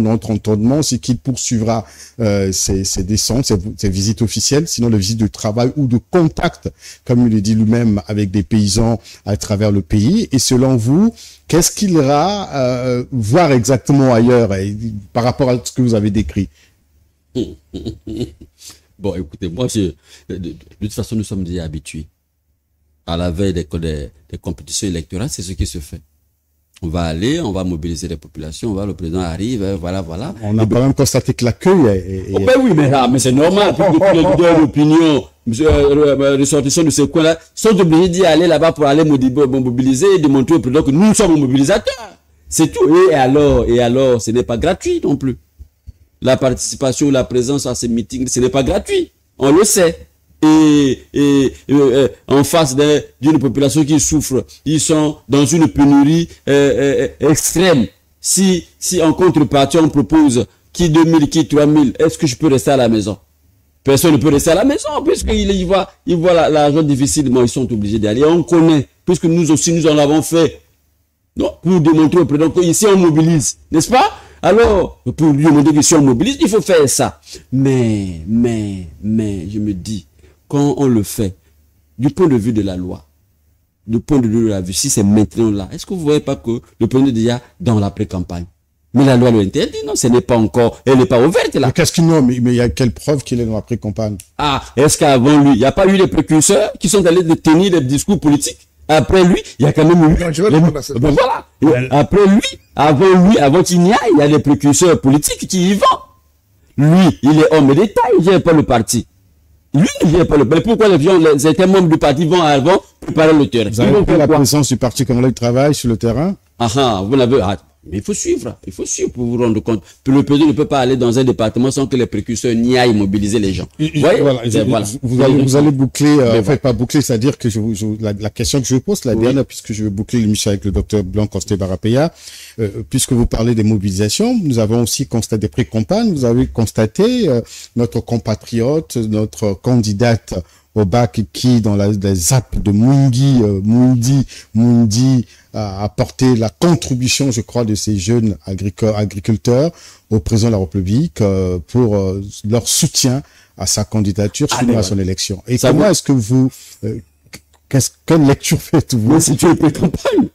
notre entendement, c'est qu'il poursuivra ses descentes, ses visites officielles, sinon les visites de travail ou de contact, comme il le dit lui-même, avec des paysans à travers le pays. Et selon vous, qu'est-ce qu'il ira voir exactement ailleurs par rapport à ce que vous avez décrit? Bon, écoutez, moi, de toute façon, nous sommes déjà habitués. À la veille des compétitions électorales, c'est ce qui se fait. On va aller, on va mobiliser les populations, le président arrive, voilà. On a quand même constaté que l'accueil Oh ben oui, mais c'est normal, puisque les leaders d'opinion, ressortissants de ces coins-là, sont obligés d'y aller là-bas pour aller mobiliser et démontrer au président que nous sommes mobilisateurs. C'est tout. Et alors, ce n'est pas gratuit non plus. La participation, la présence à ces meetings, ce n'est pas gratuit. On le sait. Et en face d'une population qui souffre, ils sont dans une pénurie extrême. Si en contrepartie on propose qui 2000, qui 3000, est-ce que je peux rester à la maison? Personne ne peut rester à la maison puisqu'ils voient l'argent difficilement, ils sont obligés d'aller. On connaît, puisque nous aussi nous en avons fait. Non, pour démontrer au président qu'ici on mobilise, n'est-ce pas? Alors, pour lui demander que si on mobilise, il faut faire ça. Mais, je me dis, quand on le fait, du point de vue de la loi, du point de vue de la justice, c'est maintenant là. Est-ce que vous ne voyez pas que le président est déjà dans la pré-campagne? Mais la loi le interdit, non, ce n'est pas encore, elle n'est pas ouverte là. Mais qu'est-ce qu'il nomme? Mais il y a quelle preuve qu'il est dans la pré-campagne? Ah, est-ce qu'avant lui, il n'y a pas eu des précurseurs qui sont allés tenir des discours politiques? Après lui, il y a quand même eu. Ben voilà. Après lui, avant qu'il n'y aille, il y a des précurseurs politiques qui y vont. Lui, il est homme d'État, il ne vient pas le parti. Lui, il ne vient pas le parti. Pourquoi certains membres du parti vont avant préparer le terrain? Vous avez vu la présence du Parti congolais du travail sur le terrain? Vous l'avez. Mais il faut suivre pour vous rendre compte. Le président ne peut pas aller dans un département sans que les précurseurs n'y aillent mobiliser les gens. Vous allez boucler, pas boucler, c'est-à-dire que la question que je vous pose, la dernière, puisque je vais boucler l'émission avec le docteur Blanc-Coster Barapéa, puisque vous parlez des mobilisations, nous avons aussi constaté des pré-campagnes, vous avez constaté notre compatriote, notre candidate au bac qui, dans la ZAP de Mundi a apporté la contribution, je crois, de ces jeunes agriculteurs au président de la République pour leur soutien à sa candidature, à son élection. Et comment est-ce que vous... quelle lecture faites-vous? Mais c'est une pré-campagne.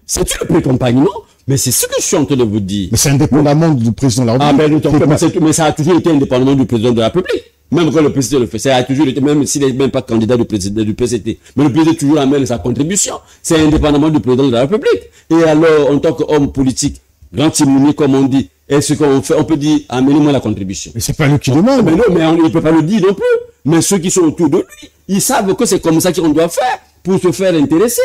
C'est une pré-campagne, non? Mais c'est ce que je suis en train de vous dire. Mais c'est indépendamment du président de la République. Mais ça a toujours été indépendamment du président de la République. Même quand le président le fait, ça a toujours été, même s'il n'est même pas candidat du PCT. Mais le président toujours amène sa contribution. C'est indépendamment du président de la République. Et alors, en tant qu'homme politique, grand timonier, comme on dit, est-ce qu'on fait, on peut dire, amenez-moi la contribution. Mais c'est pas lui qui demande. Mais non, mais il ne peut pas le dire non plus. Mais ceux qui sont autour de lui, ils savent que c'est comme ça qu'on doit faire pour se faire intéresser.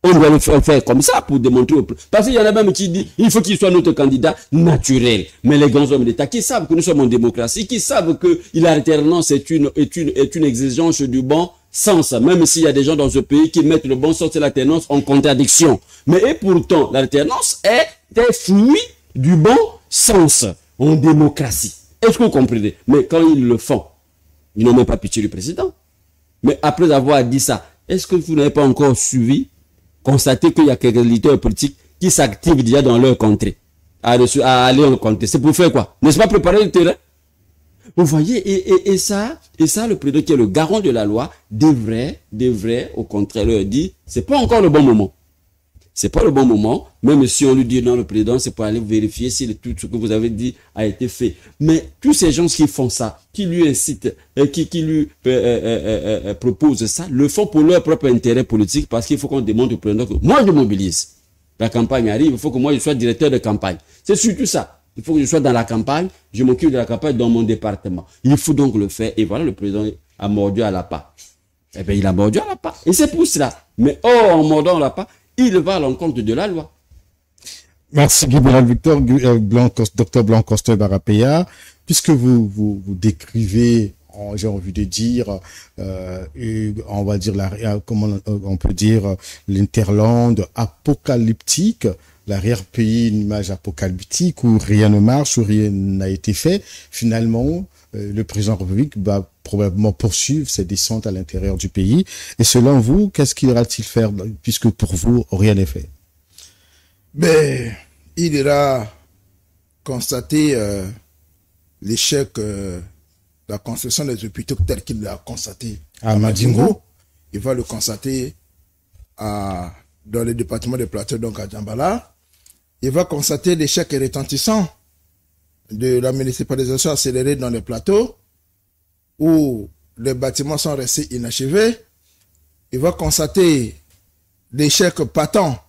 On doit le faire comme ça pour démontrer parce qu'il y en a même qui disent il faut qu'il soit notre candidat naturel. Mais les grands hommes d'État qui savent que nous sommes en démocratie, qui savent que l'alternance est une exigence du bon sens, même s'il y a des gens dans ce pays qui mettent le bon sens et l'alternance en contradiction. Mais et pourtant, l'alternance est un fruit du bon sens en démocratie. Est-ce que vous comprenez? Mais quand ils le font, ils n'ont même pas pitié du président. Mais après avoir dit ça, est-ce que vous n'avez pas encore suivi, constater qu'il y a quelques leaders politiques qui s'activent déjà dans leur contrée, à aller en contrée? C'est pour faire quoi? N'est-ce pas préparer le terrain? Vous voyez, et ça, le président qui est le garant de la loi devrait, au contraire, leur dire, c'est pas encore le bon moment. C'est pas le bon moment, même si on lui dit non, le président, c'est pour aller vérifier si tout ce que vous avez dit a été fait. Mais tous ces gens qui font ça, qui lui incitent, qui lui proposent ça, le font pour leur propre intérêt politique parce qu'il faut qu'on demande au président que moi je mobilise. La campagne arrive, il faut que moi je sois directeur de campagne. C'est surtout ça. Il faut que je sois dans la campagne, je m'occupe de la campagne dans mon département. Il faut donc le faire. Et voilà, le président a mordu à la part. Eh bien, il a mordu à la part. Et c'est pour cela. Mais en mordant à la part, il va à l'encontre de la loi. Merci Guy Victor, Dr Blanc-Coster Barapéa. Puisque vous décrivez j'ai envie de dire, on va dire, comment on peut dire, l'interland apocalyptique, l'arrière-pays, une image apocalyptique où rien ne marche, où rien n'a été fait. Finalement, le président de la République va probablement poursuivre ses descentes à l'intérieur du pays. Et selon vous, qu'est-ce qu'il ira-t-il faire, puisque pour vous, rien n'est fait? Ben, il ira constater l'échec de la construction des hôpitaux tel qu'il l'a constaté à Madingo. Il va le constater dans le département de Plateau, donc à Djambala. Il va constater l'échec retentissant de la municipalisation accélérée dans les plateaux où les bâtiments sont restés inachevés. Il va constater l'échec patent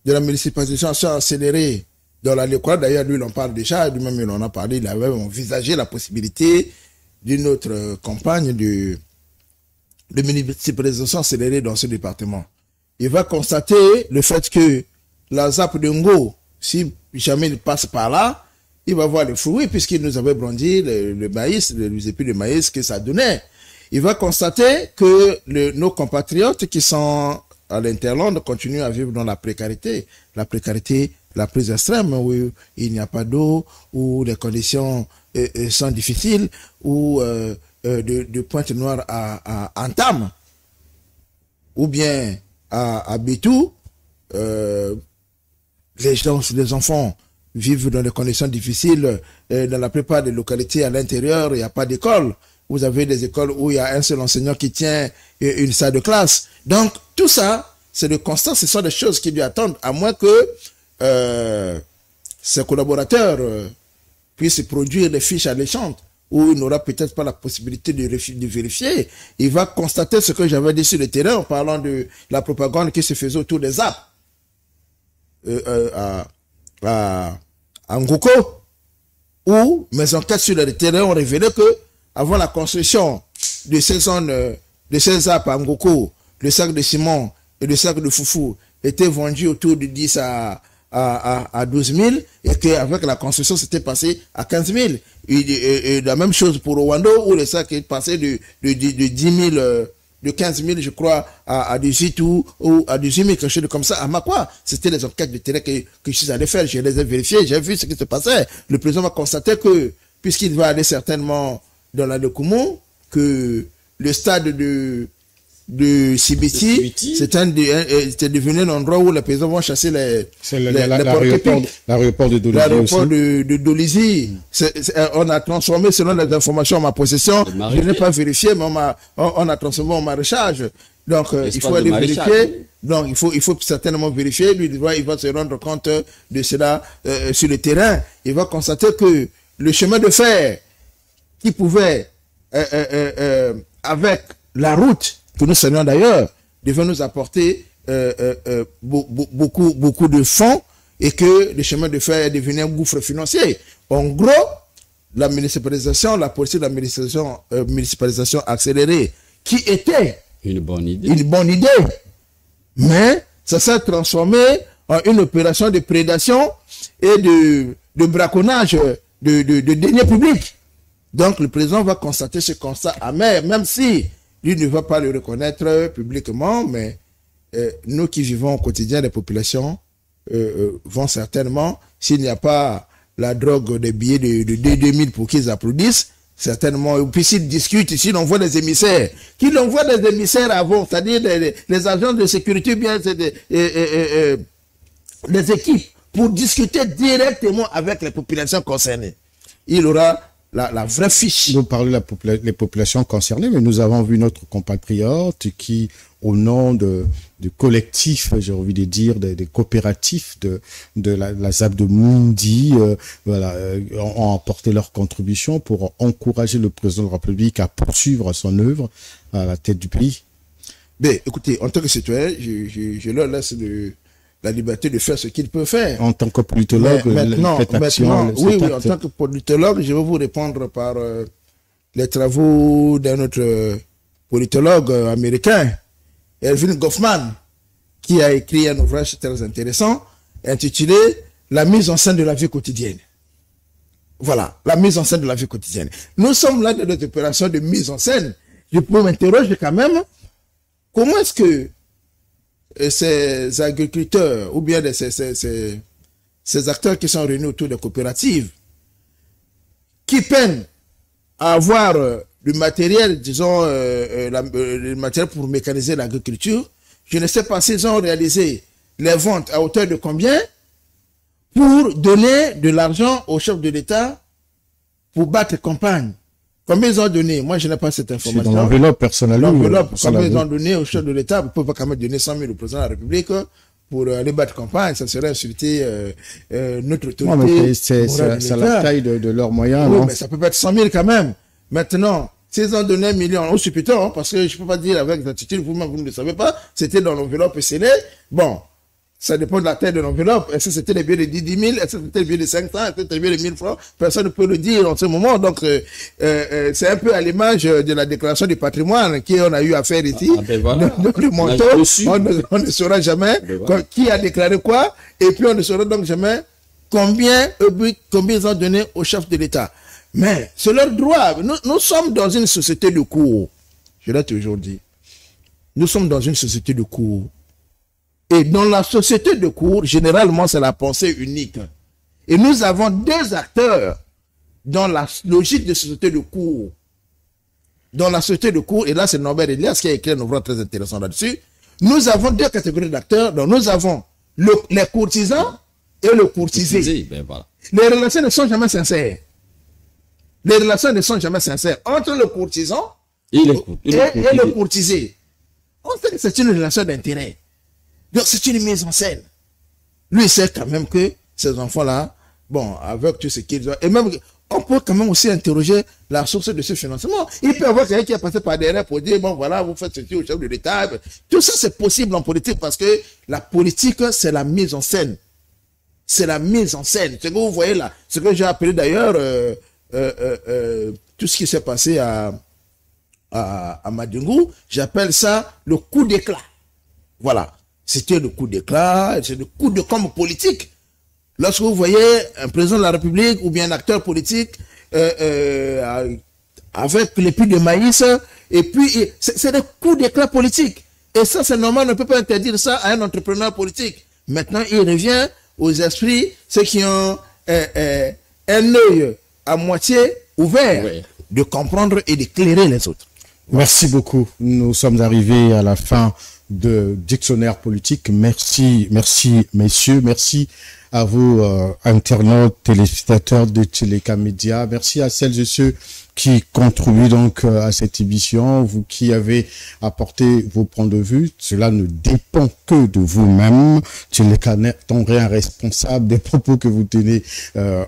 de la municipalisation accélérée dans la Lécoile. D'ailleurs, lui, il en parle déjà, lui-même, il en a parlé, il avait envisagé la possibilité d'une autre campagne de municipalisation accélérée dans ce département. Il va constater le fait que la ZAP de Ngo, si jamais il passe par là, il va voir le fruit, puisqu'il nous avait brandi le maïs, les épis de maïs que ça donnait. Il va constater que nos compatriotes qui sont à l'Interland continuent à vivre dans la précarité la plus extrême, où il n'y a pas d'eau, où les conditions sont difficiles, où de Pointe-Noire à Antam, ou bien à Bétou, les enfants vivent dans des conditions difficiles. Dans la plupart des localités à l'intérieur, il n'y a pas d'école. Vous avez des écoles où il y a un seul enseignant qui tient une salle de classe. Donc, tout ça, c'est le constat, ce sont des choses qui lui attendent, à moins que ses collaborateurs puissent produire des fiches alléchantes où il n'aura peut-être pas la possibilité de vérifier. Il va constater ce que j'avais dit sur le terrain en parlant de la propagande qui se faisait autour des apps. À Ngoko, où mes enquêtes sur le terrain ont révélé que avant la construction de ces zones, de ces apps à Ngoko, le sac de ciment et le sac de foufou étaient vendus autour de 10 à 12 000 et qu'avec la construction c'était passé à 15 000. Et la même chose pour Rwanda où le sac est passé de 10 000 de 15 000, je crois, à 18 ou à 18 000, quelque chose comme ça, à Makwa. C'était les enquêtes de terrain que je suis allé faire. Je les ai vérifiées, j'ai vu ce qui se passait. Le président va constater que, puisqu'il va aller certainement dans la Lekoumou, que le stade de Sibiti, c'était devenu un endroit où les paysans vont chasser l'aéroport de Dolisie. L'aéroport de Dolisie. On a transformé, selon les informations à ma possession, je n'ai pas vérifié, mais on a transformé en maraîchage. Donc, il faut aller vérifier. Donc, il faut certainement vérifier. Lui, il va se rendre compte de cela sur le terrain. Il va constater que le chemin de fer qui pouvait, avec la route, que nous saluons d'ailleurs, devait nous apporter beaucoup de fonds et que le chemin de fer est devenu un gouffre financier. En gros, la municipalisation, la politique de la municipalisation accélérée, qui était une bonne idée, mais ça s'est transformé en une opération de prédation et de braconnage de deniers publics. Donc le président va constater ce constat amer, même si lui ne va pas le reconnaître publiquement, mais nous qui vivons au quotidien des populations vont certainement, s'il n'y a pas la drogue des billets de 2000 pour qu'ils applaudissent, certainement, puis s'ils discutent, s'ils envoient des émissaires, qu'ils envoient des émissaires avant, c'est-à-dire les agents de sécurité, bien des équipes, pour discuter directement avec les populations concernées. Il aura la vraie fiche. Nous parlons des populations concernées, mais nous avons vu notre compatriote qui, au nom de collectifs, j'ai envie de dire, des coopératifs de la ZAP de Mundi, ont apporté leur contribution pour encourager le président de la République à poursuivre son œuvre à la tête du pays. Mais écoutez, en tant que citoyen, je leur laisse la liberté de faire ce qu'il peut faire. En tant que politologue, maintenant, oui, en tant que politologue, je vais vous répondre par les travaux d'un autre politologue américain, Erving Goffman, qui a écrit un ouvrage très intéressant intitulé « La mise en scène de la vie quotidienne ». Voilà, la mise en scène de la vie quotidienne. Nous sommes là dans notre opération de mise en scène. Je peux m'interroger quand même, comment est-ce que ces agriculteurs ou bien ces acteurs qui sont réunis autour des coopératives, qui peinent à avoir du matériel, disons, le matériel pour mécaniser l'agriculture, je ne sais pas s'ils ont réalisé les ventes à hauteur de combien pour donner de l'argent au chef de l'État pour battre campagne. Combien ils ont donné? Moi, je n'ai pas cette information. Dans l'enveloppe personnelle. L'enveloppe, combien ils ont donné au chef de l'État? Ils ne peuvent pas quand même donner 100 000 au président de la République pour aller battre campagne. Ça serait insulter notre autorité. Non, mais c'est la taille de leurs moyens. Oui, non? mais ça peut être 100 000 quand même. Maintenant, s'ils ont donné 1 million, aussi plutôt, hein, parce que je ne peux pas dire avec exactitude, vous-même, vous ne le savez pas, c'était dans l'enveloppe scellée. Bon, ça dépend de la taille de l'enveloppe. Est-ce que c'était les billets de 10 000? Est-ce que c'était les billets de 500? Est-ce que c'était les billets de 1000 francs? Personne ne peut le dire en ce moment. Donc, c'est un peu à l'image de la déclaration du patrimoine qu'on a eu à faire ici. Voilà. Le montant, on ne saura jamais qui a déclaré quoi. Et puis, on ne saura donc jamais combien ils ont donné au chef de l'État. Mais c'est leur droit. Nous sommes dans une société de cours. Je l'ai toujours dit. Nous sommes dans une société de cours. Et dans la société de cours, généralement, c'est la pensée unique. Et nous avons deux acteurs dans la logique de société de cours. Dans la société de cours, et là, c'est Norbert Elias qui a écrit un ouvrage très intéressant là-dessus. Nous avons deux catégories d'acteurs. Donc, nous avons les courtisans et le courtisé. Ben voilà. Les relations ne sont jamais sincères. Les relations ne sont jamais sincères entre le courtisan et le courtisé. On sait que c'est une relation d'intérêt. Donc, c'est une mise en scène. Lui, il sait quand même que ces enfants-là, bon, avec tout ce qu'ils ont, et même, on peut quand même aussi interroger la source de ce financement. Il peut y avoir quelqu'un qui a passé par derrière pour dire, bon, voilà, vous faites ceci au chef de l'État. Tout ça, c'est possible en politique parce que la politique, c'est la mise en scène. C'est la mise en scène. Ce que vous voyez là, ce que j'ai appelé d'ailleurs, tout ce qui s'est passé à Madungou, j'appelle ça le coup d'éclat. Voilà. C'était le coup d'éclat, c'est le coup de com' politique. Lorsque vous voyez un président de la République ou bien un acteur politique avec les puits de maïs, et puis c'est des coups d'éclat politiques. Et ça, c'est normal, on ne peut pas interdire ça à un entrepreneur politique. Maintenant, il revient aux esprits, ceux qui ont un œil à moitié ouvert, de comprendre et d'éclairer les autres. Merci beaucoup. Nous sommes arrivés à la fin de Dictionnaire politique. Merci, messieurs. Merci à vous, internautes, téléspectateurs de Téléka Média. Merci à celles et ceux qui contribuent donc à cette émission, vous qui avez apporté vos points de vue. Cela ne dépend que de vous-même. Téléka n'est rien responsable des propos que vous tenez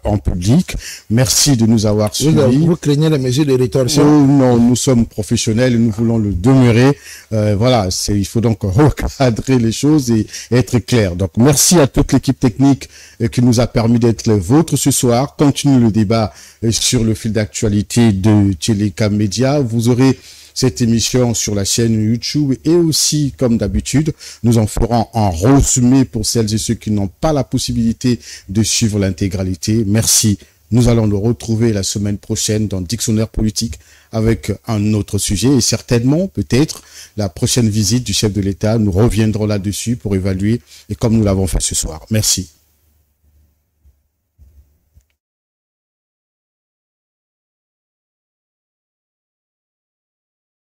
en public. Merci de nous avoir suivis. Vous craignez les mesures de rétorsion? Oh, non, nous sommes professionnels et nous voulons le demeurer. Voilà, il faut donc recadrer les choses et être clair. Donc, merci à toute l'équipe technique qui nous a permis d'être les vôtres ce soir. Continue le débat sur le fil d'actualité de Téléka Média. Vous aurez cette émission sur la chaîne YouTube et aussi, comme d'habitude, nous en ferons un résumé pour celles et ceux qui n'ont pas la possibilité de suivre l'intégralité. Merci. Nous allons nous retrouver la semaine prochaine dans Dictionnaire politique avec un autre sujet et certainement, peut-être, la prochaine visite du chef de l'État. Nous reviendrons là-dessus pour évaluer et comme nous l'avons fait ce soir. Merci.